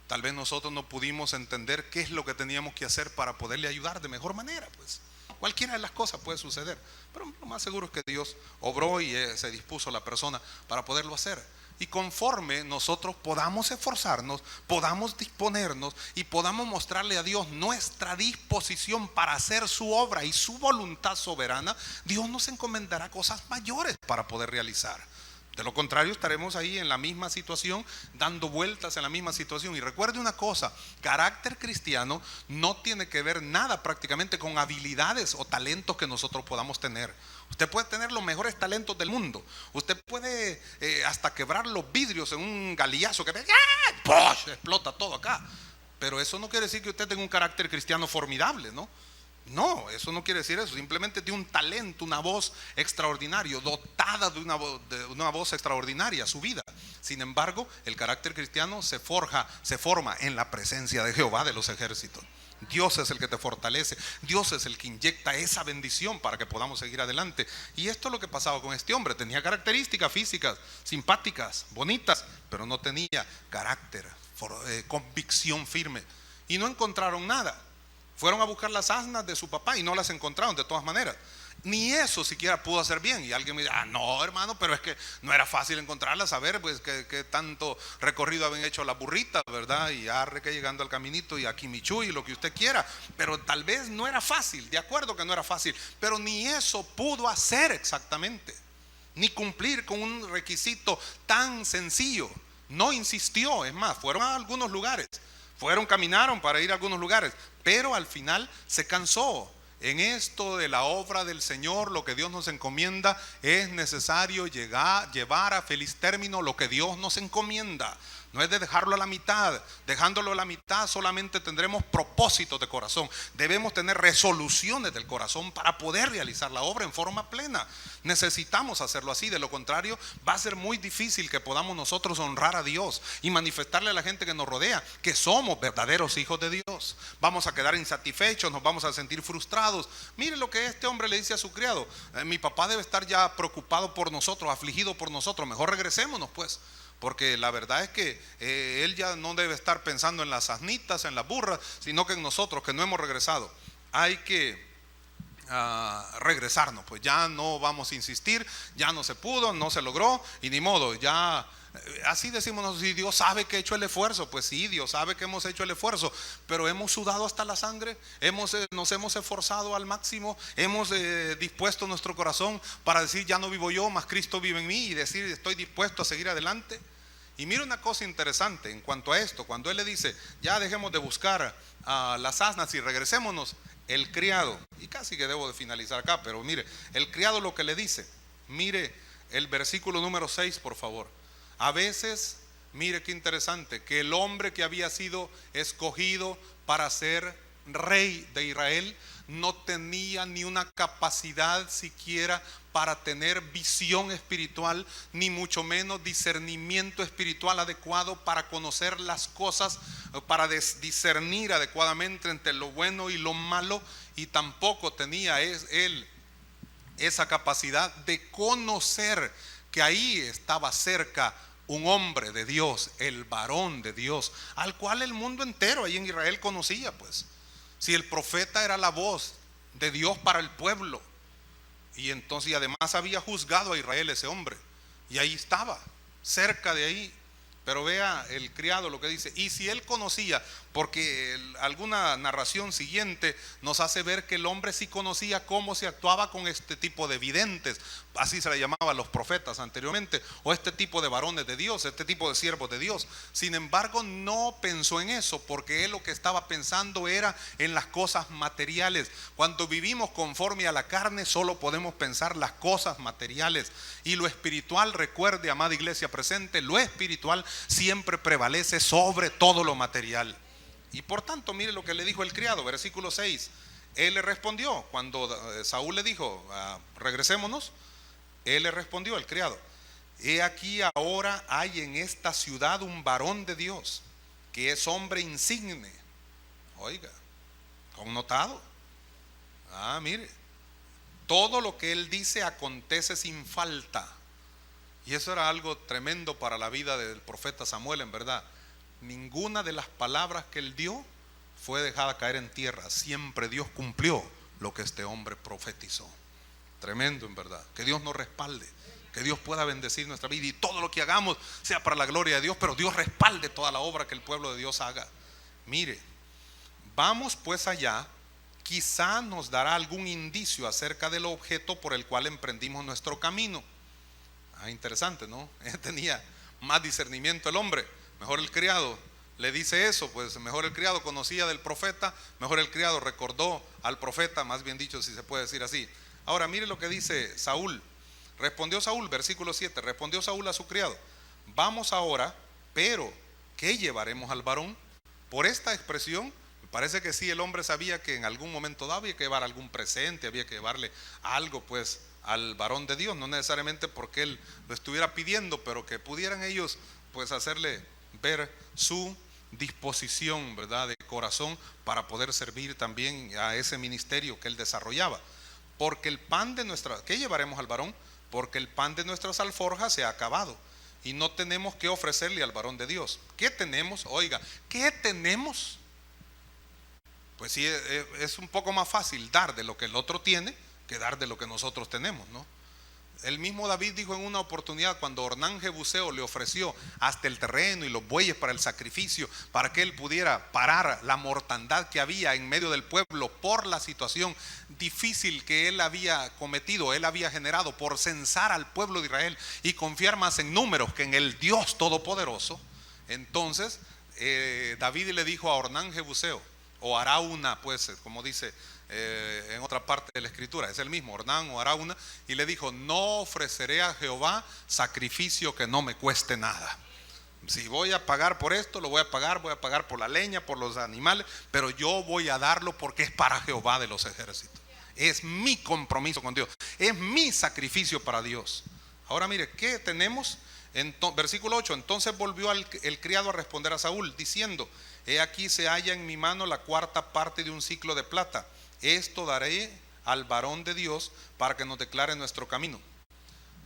tal vez nosotros no pudimos entender qué es lo que teníamos que hacer para poderle ayudar de mejor manera, pues. Cualquiera de las cosas puede suceder, pero lo más seguro es que Dios obró y se dispuso la persona para poderlo hacer. Y conforme nosotros podamos esforzarnos, podamos disponernos y podamos mostrarle a Dios nuestra disposición para hacer su obra y su voluntad soberana, Dios nos encomendará cosas mayores para poder realizar. De lo contrario, estaremos ahí en la misma situación, dando vueltas en la misma situación. Y recuerde una cosa, carácter cristiano no tiene que ver nada prácticamente con habilidades o talentos que nosotros podamos tener. Usted puede tener los mejores talentos del mundo. Usted puede hasta quebrar los vidrios en un galiazo que explota todo acá. Pero eso no quiere decir que usted tenga un carácter cristiano formidable, ¿no? No, eso no quiere decir eso. Simplemente tiene un talento, una voz extraordinaria, dotada de una voz extraordinaria, su vida. Sin embargo, el carácter cristiano se forma en la presencia de Jehová de los ejércitos. Dios es el que te fortalece, Dios es el que inyecta esa bendición para que podamos seguir adelante. Y esto es lo que pasaba con este hombre. Tenía características físicas simpáticas, bonitas, pero no tenía carácter, convicción firme. Y no encontraron nada. Fueron a buscar las asnas de su papá y no las encontraron de todas maneras. Ni eso siquiera pudo hacer bien. Y alguien me dice, no hermano, pero es que no era fácil encontrarla, saber pues que tanto recorrido habían hecho las burritas, ¿verdad? Y arre que llegando al caminito y a Quimichú y lo que usted quiera. Pero tal vez no era fácil, de acuerdo que no era fácil, pero ni eso pudo hacer exactamente, ni cumplir con un requisito tan sencillo. No insistió, es más, fueron a algunos lugares, caminaron para ir a algunos lugares, pero al final se cansó. En esto de la obra del Señor, lo que Dios nos encomienda, es necesario llevar a feliz término lo que Dios nos encomienda. No es de dejarlo a la mitad. Dejándolo a la mitad solamente tendremos propósitos de corazón. Debemos tener resoluciones del corazón para poder realizar la obra en forma plena. Necesitamos hacerlo así. De lo contrario, va a ser muy difícil que podamos nosotros honrar a Dios y manifestarle a la gente que nos rodea que somos verdaderos hijos de Dios. Vamos a quedar insatisfechos, nos vamos a sentir frustrados. Mire lo que este hombre le dice a su criado: mi papá debe estar ya preocupado por nosotros, afligido por nosotros. Mejor regresémonos pues. Porque la verdad es que él ya no debe estar pensando en las asnitas, en las burras, sino que en nosotros que no hemos regresado. Hay que regresarnos, pues ya no vamos a insistir, ya no se pudo, no se logró y ni modo, ya. Así decimos nosotros, si Dios sabe que he hecho el esfuerzo, pues sí, Dios sabe que hemos hecho el esfuerzo, pero hemos sudado hasta la sangre, nos hemos esforzado al máximo, hemos dispuesto nuestro corazón para decir ya no vivo yo, más Cristo vive en mí, y decir estoy dispuesto a seguir adelante. Y mira una cosa interesante en cuanto a esto, cuando él le dice ya dejemos de buscar a las asnas y regresémonos, el criado, y casi que debo de finalizar acá, pero mire, el criado lo que le dice, mire el versículo número 6 por favor. A veces, mire qué interesante, que el hombre que había sido escogido para ser rey de Israel no tenía ni una capacidad siquiera para tener visión espiritual, ni mucho menos discernimiento espiritual adecuado para conocer las cosas, para discernir adecuadamente entre lo bueno y lo malo, y tampoco tenía él esa capacidad de conocer que ahí estaba cerca un hombre de Dios, el varón de Dios, al cual el mundo entero ahí en Israel conocía. Pues si el profeta era la voz de Dios para el pueblo, y entonces además había juzgado a Israel ese hombre, y ahí estaba, cerca de ahí. Pero vea el criado lo que dice, y si él conocía, porque alguna narración siguiente nos hace ver que el hombre sí conocía cómo se actuaba con este tipo de videntes, así se le llamaba a los profetas anteriormente, o este tipo de varones de Dios, este tipo de siervos de Dios. Sin embargo, no pensó en eso, porque él lo que estaba pensando era en las cosas materiales. Cuando vivimos conforme a la carne, solo podemos pensar las cosas materiales, y lo espiritual, recuerde, amada iglesia presente, lo espiritual siempre prevalece sobre todo lo material. Y por tanto, mire lo que le dijo el criado, versículo 6. Él le respondió, cuando Saúl le dijo regresémonos, él le respondió, el criado: he aquí ahora hay en esta ciudad un varón de Dios, que es hombre insigne. Oiga, connotado. Mire, todo lo que él dice acontece sin falta. Y eso era algo tremendo para la vida del profeta Samuel, en verdad. Ninguna de las palabras que él dio fue dejada caer en tierra. Siempre Dios cumplió lo que este hombre profetizó. Tremendo, en verdad. Que Dios nos respalde, que Dios pueda bendecir nuestra vida, y todo lo que hagamos sea para la gloria de Dios, pero Dios respalde toda la obra que el pueblo de Dios haga. Mire, vamos pues allá. Quizá nos dará algún indicio acerca del objeto por el cual emprendimos nuestro camino. Interesante, ¿no? Tenía más discernimiento el hombre. Mejor el criado le dice eso, pues mejor el criado conocía del profeta, mejor el criado recordó al profeta, más bien dicho, si se puede decir así. Ahora mire lo que dice Saúl. Respondió Saúl, versículo 7, respondió Saúl a su criado: vamos ahora, pero ¿qué llevaremos al varón? Por esta expresión, me parece que sí, el hombre sabía que en algún momento dado había que llevar algún presente, había que llevarle algo pues al varón de Dios, no necesariamente porque él lo estuviera pidiendo, pero que pudieran ellos pues hacerle ver su disposición, ¿verdad?, de corazón para poder servir también a ese ministerio que él desarrollaba. Porque el pan de ¿qué llevaremos al varón? Porque el pan de nuestras alforjas se ha acabado y no tenemos que ofrecerle al varón de Dios. ¿Qué tenemos? Oiga, ¿qué tenemos? Pues sí, es un poco más fácil dar de lo que el otro tiene que dar de lo que nosotros tenemos, ¿no? El mismo David dijo en una oportunidad, cuando Ornán Jebuseo le ofreció hasta el terreno y los bueyes para el sacrificio, para que él pudiera parar la mortandad que había en medio del pueblo por la situación difícil que él había cometido, él había generado por censar al pueblo de Israel y confiar más en números que en el Dios Todopoderoso. Entonces David le dijo a Ornán Jebuseo, o Arauna, pues como dice en otra parte de la escritura, es el mismo, Ornán o Arauna, y le dijo: no ofreceré a Jehová sacrificio que no me cueste nada. Si voy a pagar por esto, lo voy a pagar por la leña, por los animales, pero yo voy a darlo porque es para Jehová de los ejércitos. Es mi compromiso con Dios, es mi sacrificio para Dios. Ahora mire, ¿qué tenemos? Versículo 8, entonces volvió el criado a responder a Saúl diciendo: he aquí se halla en mi mano la cuarta parte de un siclo de plata. Esto daré al varón de Dios para que nos declare nuestro camino.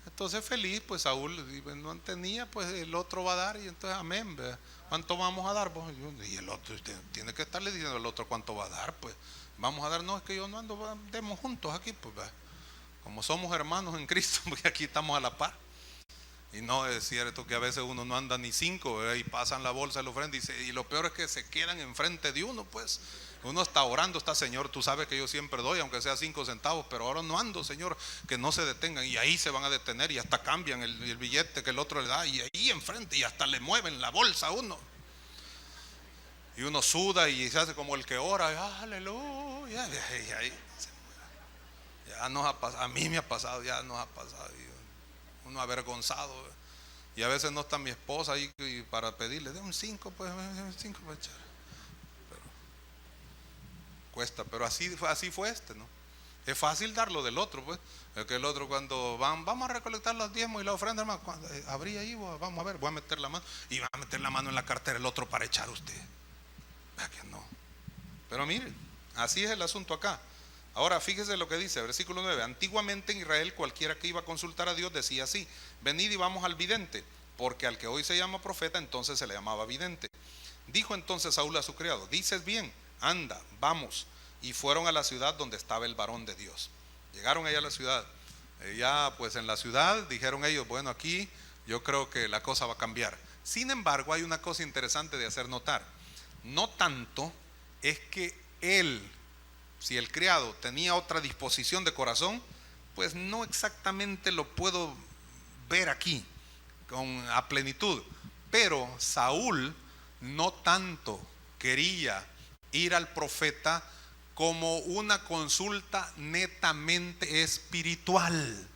Entonces feliz, pues Saúl no tenía, pues el otro va a dar, y entonces amén, ¿verdad? ¿Cuánto vamos a dar? Y el otro, usted tiene que estarle diciendo al otro cuánto va a dar, pues vamos a dar. No, es que yo no ando, demos juntos aquí, pues ¿verdad? Como somos hermanos en Cristo, pues aquí estamos a la par. Y no es cierto que a veces uno no anda ni 5, ¿verdad? Y pasan la bolsa de la ofrenda y lo peor es que se quedan enfrente de uno, pues uno está orando, está: Señor, tú sabes que yo siempre doy, aunque sea 5 centavos, pero ahora no ando, Señor, que no se detengan. Y ahí se van a detener y hasta cambian el billete que el otro le da, y ahí enfrente, y hasta le mueven la bolsa a uno. Y uno suda y se hace como el que ora, y aleluya, y ahí ya nos ha pasado, a mí me ha pasado, ya nos ha pasado, y uno avergonzado. Y a veces no está mi esposa ahí para pedirle: de un 5, pues 5 para echar. Cuesta, pero así fue ¿no? Es fácil dar lo del otro, pues. Es que el otro, cuando vamos a recolectar los diezmos y la ofrenda, hermano, abrí ahí, vamos a ver, voy a meter la mano, y va a meter la mano en la cartera el otro para echar usted. ¿Verdad que no? Pero miren, así es el asunto acá. Ahora fíjese lo que dice, versículo 9: antiguamente en Israel cualquiera que iba a consultar a Dios decía así: venid y vamos al vidente, porque al que hoy se llama profeta entonces se le llamaba vidente. Dijo entonces Saúl a su criado: dices bien, anda, vamos. Y fueron a la ciudad donde estaba el varón de Dios. Llegaron allá a la ciudad. Ya pues en la ciudad dijeron ellos: bueno, aquí yo creo que la cosa va a cambiar. Sin embargo, hay una cosa interesante de hacer notar. No tanto es que él, si el criado tenía otra disposición de corazón, pues no exactamente lo puedo ver aquí a plenitud. Pero Saúl no tanto quería ir al profeta como una consulta netamente espiritual,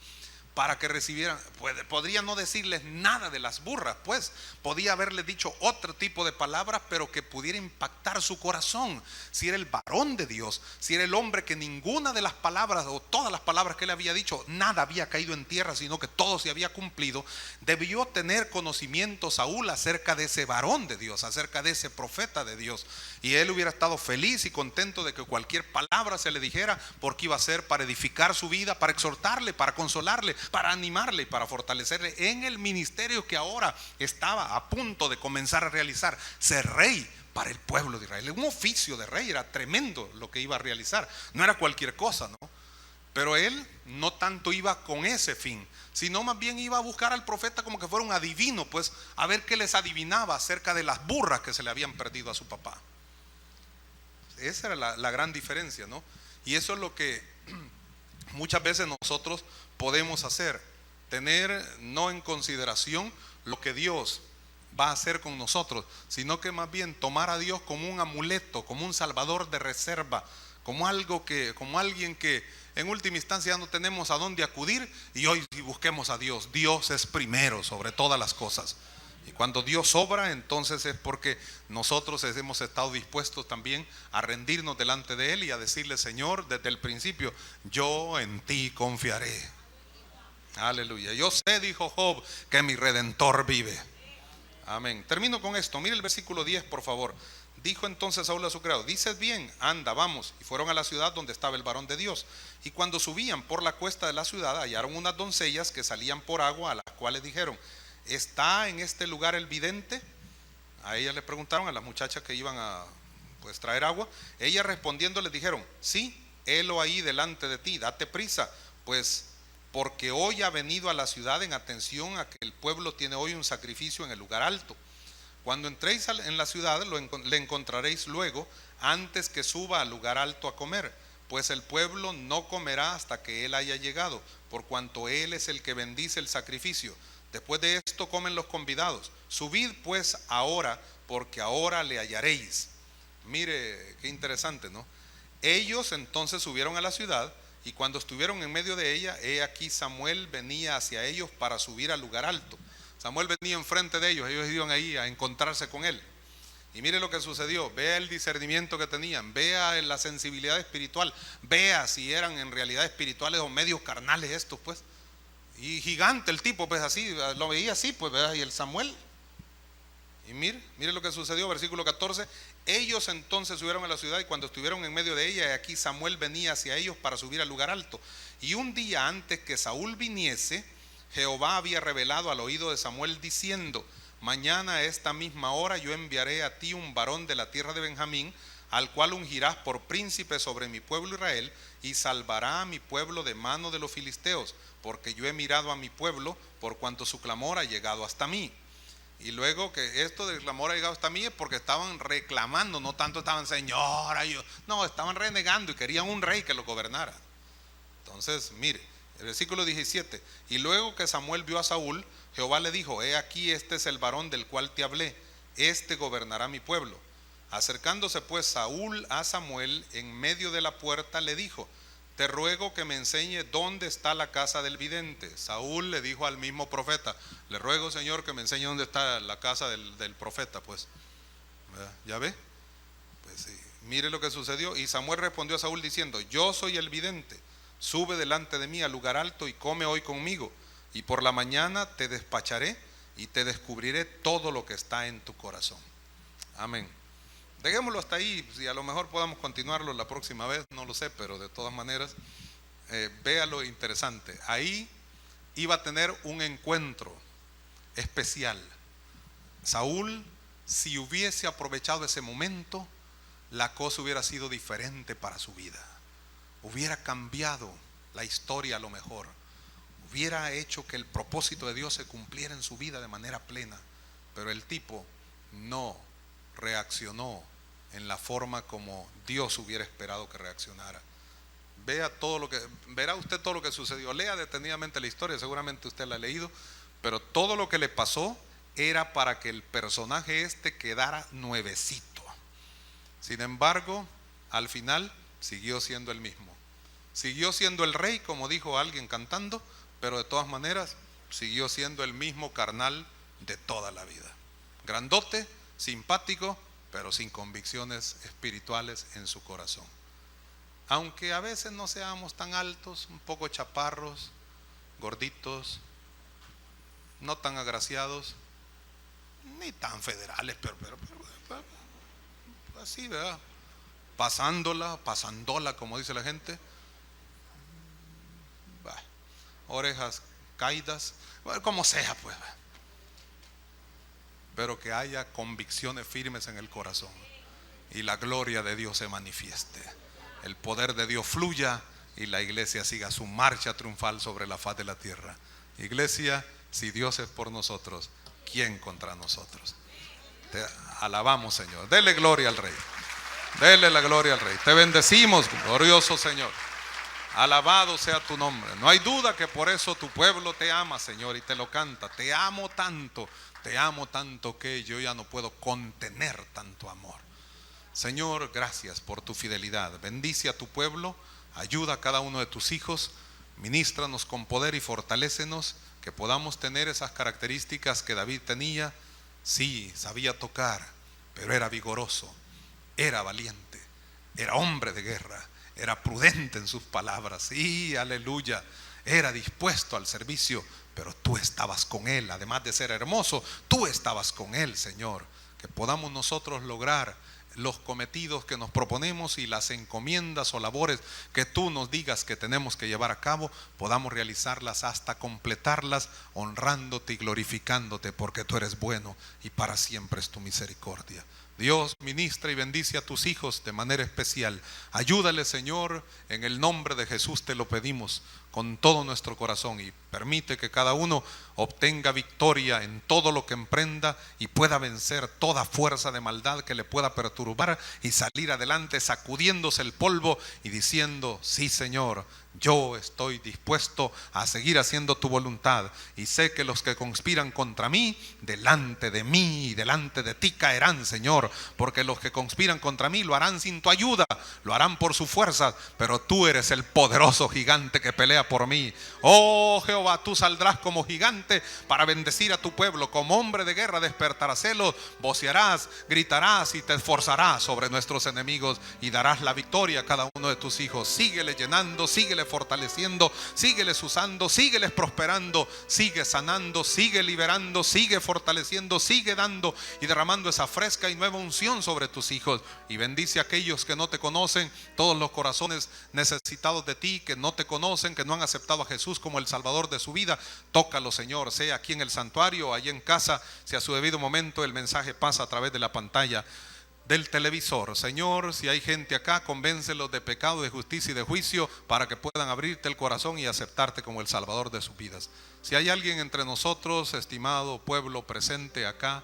para que recibieran. Podría no decirles nada de las burras, pues podía haberles dicho otro tipo de palabras, pero que pudiera impactar su corazón. Si era el varón de Dios, si era el hombre que ninguna de las palabras o todas las palabras que él había dicho, nada había caído en tierra, sino que todo se había cumplido, debió tener conocimiento Saúl acerca de ese varón de Dios, acerca de ese profeta de Dios, y él hubiera estado feliz y contento de que cualquier palabra se le dijera, porque iba a ser para edificar su vida, para exhortarle, para consolarle, para animarle y para fortalecerle en el ministerio que ahora estaba a punto de comenzar a realizar: ser rey para el pueblo de Israel. Un oficio de rey, era tremendo lo que iba a realizar, no era cualquier cosa, ¿no? Pero él no tanto iba con ese fin, sino más bien iba a buscar al profeta como que fuera un adivino, pues a ver qué les adivinaba acerca de las burras que se le habían perdido a su papá. Esa era la gran diferencia, ¿no? Y eso es lo que muchas veces nosotros podemos hacer: tener no en consideración lo que Dios va a hacer con nosotros, sino que más bien tomar a Dios como un amuleto, como un salvador de reserva, como alguien que en última instancia ya no tenemos a dónde acudir, y hoy si busquemos a Dios. Dios es primero sobre todas las cosas. Y cuando Dios obra, entonces es porque nosotros hemos estado dispuestos también a rendirnos delante de Él y a decirle: Señor, desde el principio, yo en ti confiaré. Aleluya. Yo sé, dijo Job, que mi Redentor vive. Amén. Termino con esto. Mire el versículo 10, por favor. Dijo entonces Saúl a su criado: dices bien, anda, vamos. Y fueron a la ciudad donde estaba el varón de Dios. Y cuando subían por la cuesta de la ciudad, hallaron unas doncellas que salían por agua, a las cuales dijeron: ¿está en este lugar el vidente? A ellas les preguntaron, a las muchachas que iban a pues traer agua. Ellas respondiendo les dijeron: sí, helo ahí delante de ti, date prisa, pues porque hoy ha venido a la ciudad en atención a que el pueblo tiene hoy un sacrificio en el lugar alto. Cuando entréis en la ciudad le encontraréis luego, antes que suba al lugar alto a comer, pues el pueblo no comerá hasta que él haya llegado, por cuanto él es el que bendice el sacrificio. Después de esto comen los convidados. Subid pues ahora, porque ahora le hallaréis. Mire qué interesante, ¿no? Ellos entonces subieron a la ciudad, y cuando estuvieron en medio de ella, he aquí Samuel venía hacia ellos para subir al lugar alto. Samuel venía enfrente de ellos iban ahí a encontrarse con él. Y mire lo que sucedió, vea el discernimiento que tenían, vea la sensibilidad espiritual, vea si eran en realidad espirituales o medios carnales estos, pues. Y gigante el tipo, pues así, lo veía así, pues, ¿verdad? Y el Samuel. Y mire lo que sucedió, versículo 14. Ellos entonces subieron a la ciudad, y cuando estuvieron en medio de ella, aquí Samuel venía hacia ellos para subir al lugar alto. Y un día antes que Saúl viniese, Jehová había revelado al oído de Samuel diciendo: mañana a esta misma hora yo enviaré a ti un varón de la tierra de Benjamín, al cual ungirás por príncipe sobre mi pueblo Israel, y salvará a mi pueblo de mano de los filisteos, porque yo he mirado a mi pueblo, por cuanto su clamor ha llegado hasta mí. Y luego que esto del clamor ha llegado hasta mí es porque estaban reclamando, no tanto estaban señora, no, estaban renegando y querían un rey que lo gobernara. Entonces, mire, el versículo 17, y luego que Samuel vio a Saúl, Jehová le dijo: he aquí, este es el varón del cual te hablé, este gobernará mi pueblo. Acercándose pues Saúl a Samuel en medio de la puerta, le dijo: te ruego que me enseñe dónde está la casa del vidente. Saúl le dijo al mismo profeta: le ruego, Señor, que me enseñe dónde está la casa del profeta, pues. ¿Ya ve? Pues sí. Mire lo que sucedió. Y Samuel respondió a Saúl diciendo: yo soy el vidente, sube delante de mí al lugar alto y come hoy conmigo, y por la mañana te despacharé y te descubriré todo lo que está en tu corazón. Amén. Dejémoslo hasta ahí, si a lo mejor podamos continuarlo la próxima vez, no lo sé, pero de todas maneras, vea lo interesante. Ahí iba a tener un encuentro especial. Saúl, si hubiese aprovechado ese momento, la cosa hubiera sido diferente para su vida. Hubiera cambiado la historia a lo mejor. Hubiera hecho que el propósito de Dios se cumpliera en su vida de manera plena. Pero el tipo no reaccionó en la forma como Dios hubiera esperado que reaccionara. Verá usted todo lo que sucedió. Lea detenidamente la historia, seguramente usted la ha leído, pero todo lo que le pasó era para que el personaje quedara nuevecito. Sin embargo, al final siguió siendo el mismo. Siguió siendo el rey, como dijo alguien cantando, pero de todas maneras siguió siendo el mismo carnal de toda la vida. Grandote, simpático, pero sin convicciones espirituales en su corazón. Aunque a veces no seamos tan altos, un poco chaparros, gorditos, no tan agraciados, ni tan federales, pero así, ¿verdad? Pasándola, como dice la gente. Orejas caídas, como sea, pues. Pero que haya convicciones firmes en el corazón y la gloria de Dios se manifieste, el poder de Dios fluya y la iglesia siga su marcha triunfal sobre la faz de la tierra. Iglesia, si Dios es por nosotros, ¿quién contra nosotros? Te alabamos, Señor. Dele gloria al Rey. Dele la gloria al Rey. Te bendecimos, glorioso Señor. Alabado sea tu nombre. No hay duda que por eso tu pueblo te ama, Señor, y te lo canta. Te amo tanto que yo ya no puedo contener tanto amor. Señor, gracias por tu fidelidad. Bendice a tu pueblo, ayuda a cada uno de tus hijos, ministranos con poder y fortalécenos, que podamos tener esas características que David tenía. Sí, sabía tocar, pero era vigoroso, era valiente, era hombre de guerra, era prudente en sus palabras. Sí, aleluya, era dispuesto al servicio, pero tú estabas con él. Además de ser hermoso, tú estabas con él, Señor. Que podamos nosotros lograr los cometidos que nos proponemos y las encomiendas o labores que tú nos digas que tenemos que llevar a cabo, podamos realizarlas hasta completarlas, honrándote y glorificándote, porque tú eres bueno y para siempre es tu misericordia. Dios, ministra y bendice a tus hijos de manera especial. Ayúdale, Señor, en el nombre de Jesús te lo pedimos con todo nuestro corazón, y permite que cada uno obtenga victoria en todo lo que emprenda y pueda vencer toda fuerza de maldad que le pueda perturbar y salir adelante sacudiéndose el polvo y diciendo: sí, Señor, yo estoy dispuesto a seguir haciendo tu voluntad, y sé que los que conspiran contra mí, delante de mí y delante de ti caerán, Señor, porque los que conspiran contra mí lo harán sin tu ayuda, lo harán por sus fuerzas, pero tú eres el poderoso gigante que pelea por mí. Oh Jehová, tú saldrás como gigante para bendecir a tu pueblo, como hombre de guerra despertarás celos, vocearás, gritarás y te esforzarás sobre nuestros enemigos y darás la victoria a cada uno de tus hijos. Síguele llenando, síguele fortaleciendo, sígueles usando, sígueles prosperando, sigue sanando, sigue liberando, sigue fortaleciendo, sigue dando y derramando esa fresca y nueva unción sobre tus hijos. Y bendice a aquellos que no te conocen, todos los corazones necesitados de ti, que no te conocen, que no han aceptado a Jesús como el Salvador de su vida. Tócalo, Señor, sea aquí en el santuario, allí en casa, si a su debido momento el mensaje pasa a través de la pantalla del televisor. Señor, si hay gente acá, convéncelos de pecado, de justicia y de juicio, para que puedan abrirte el corazón y aceptarte como el Salvador de sus vidas. Si hay alguien entre nosotros, estimado pueblo presente acá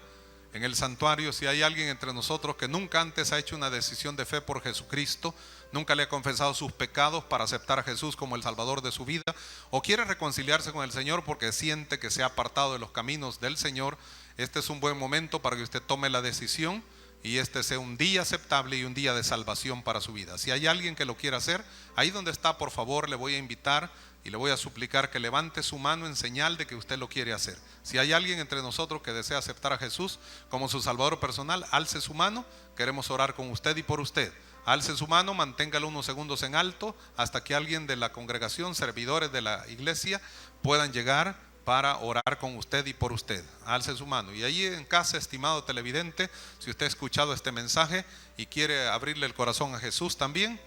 en el santuario, si hay alguien entre nosotros que nunca antes ha hecho una decisión de fe por Jesucristo, nunca le ha confesado sus pecados para aceptar a Jesús como el Salvador de su vida, o quiere reconciliarse con el Señor porque siente que se ha apartado de los caminos del Señor, este es un buen momento para que usted tome la decisión y este sea un día aceptable y un día de salvación para su vida. Si hay alguien que lo quiera hacer, ahí donde está, por favor, le voy a invitar y le voy a suplicar que levante su mano en señal de que usted lo quiere hacer. Si hay alguien entre nosotros que desea aceptar a Jesús como su Salvador personal, alce su mano, queremos orar con usted y por usted. Alce su mano, manténgalo unos segundos en alto hasta que alguien de la congregación, servidores de la iglesia, puedan llegar para orar con usted y por usted. Alce su mano. Y allí en casa, estimado televidente, si usted ha escuchado este mensaje y quiere abrirle el corazón a Jesús también,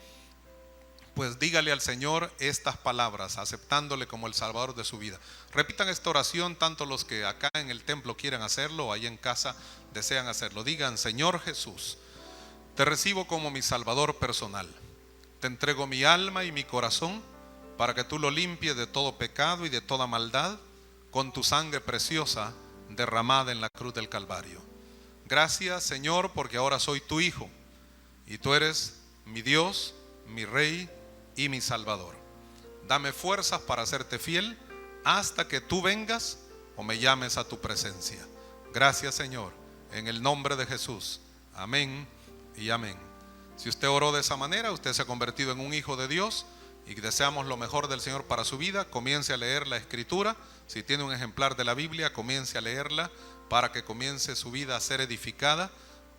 pues dígale al Señor estas palabras, aceptándole como el Salvador de su vida. Repitan esta oración, tanto los que acá en el templo quieran hacerlo o ahí en casa desean hacerlo. Digan: Señor Jesús, te recibo como mi Salvador personal. Te entrego mi alma y mi corazón para que tú lo limpies de todo pecado y de toda maldad con tu sangre preciosa derramada en la cruz del Calvario. Gracias, Señor, porque ahora soy tu hijo y tú eres mi Dios, mi Rey y mi Salvador. Dame fuerzas para serte fiel hasta que tú vengas o me llames a tu presencia. Gracias, Señor, en el nombre de Jesús. Amén y amén. Si usted oró de esa manera, usted se ha convertido en un hijo de Dios y deseamos lo mejor del Señor para su vida. Comience a leer la Escritura. Si tiene un ejemplar de la Biblia, comience a leerla para que comience su vida a ser edificada.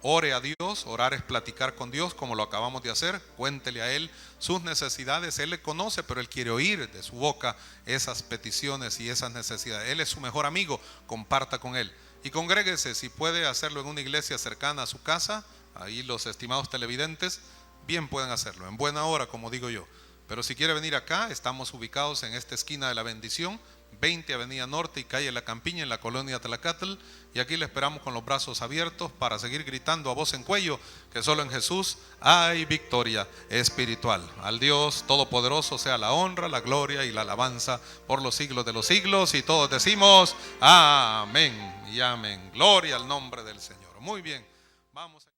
Ore a Dios. Orar es platicar con Dios, como lo acabamos de hacer. Cuéntele a Él sus necesidades. Él le conoce, pero Él quiere oír de su boca esas peticiones y esas necesidades. Él es su mejor amigo. Comparta con Él. Y congréguese, si puede hacerlo en una iglesia cercana a su casa. Ahí los estimados televidentes bien pueden hacerlo, en buena hora, como digo yo. Pero si quiere venir acá, estamos ubicados en esta esquina de la Bendición, 20 Avenida Norte y calle La Campiña, en la colonia Tlacatl, y aquí le esperamos con los brazos abiertos para seguir gritando a voz en cuello que solo en Jesús hay victoria espiritual. Al Dios Todopoderoso sea la honra, la gloria y la alabanza por los siglos de los siglos, y todos decimos amén y amén. Gloria al nombre del Señor. Muy bien, vamos a...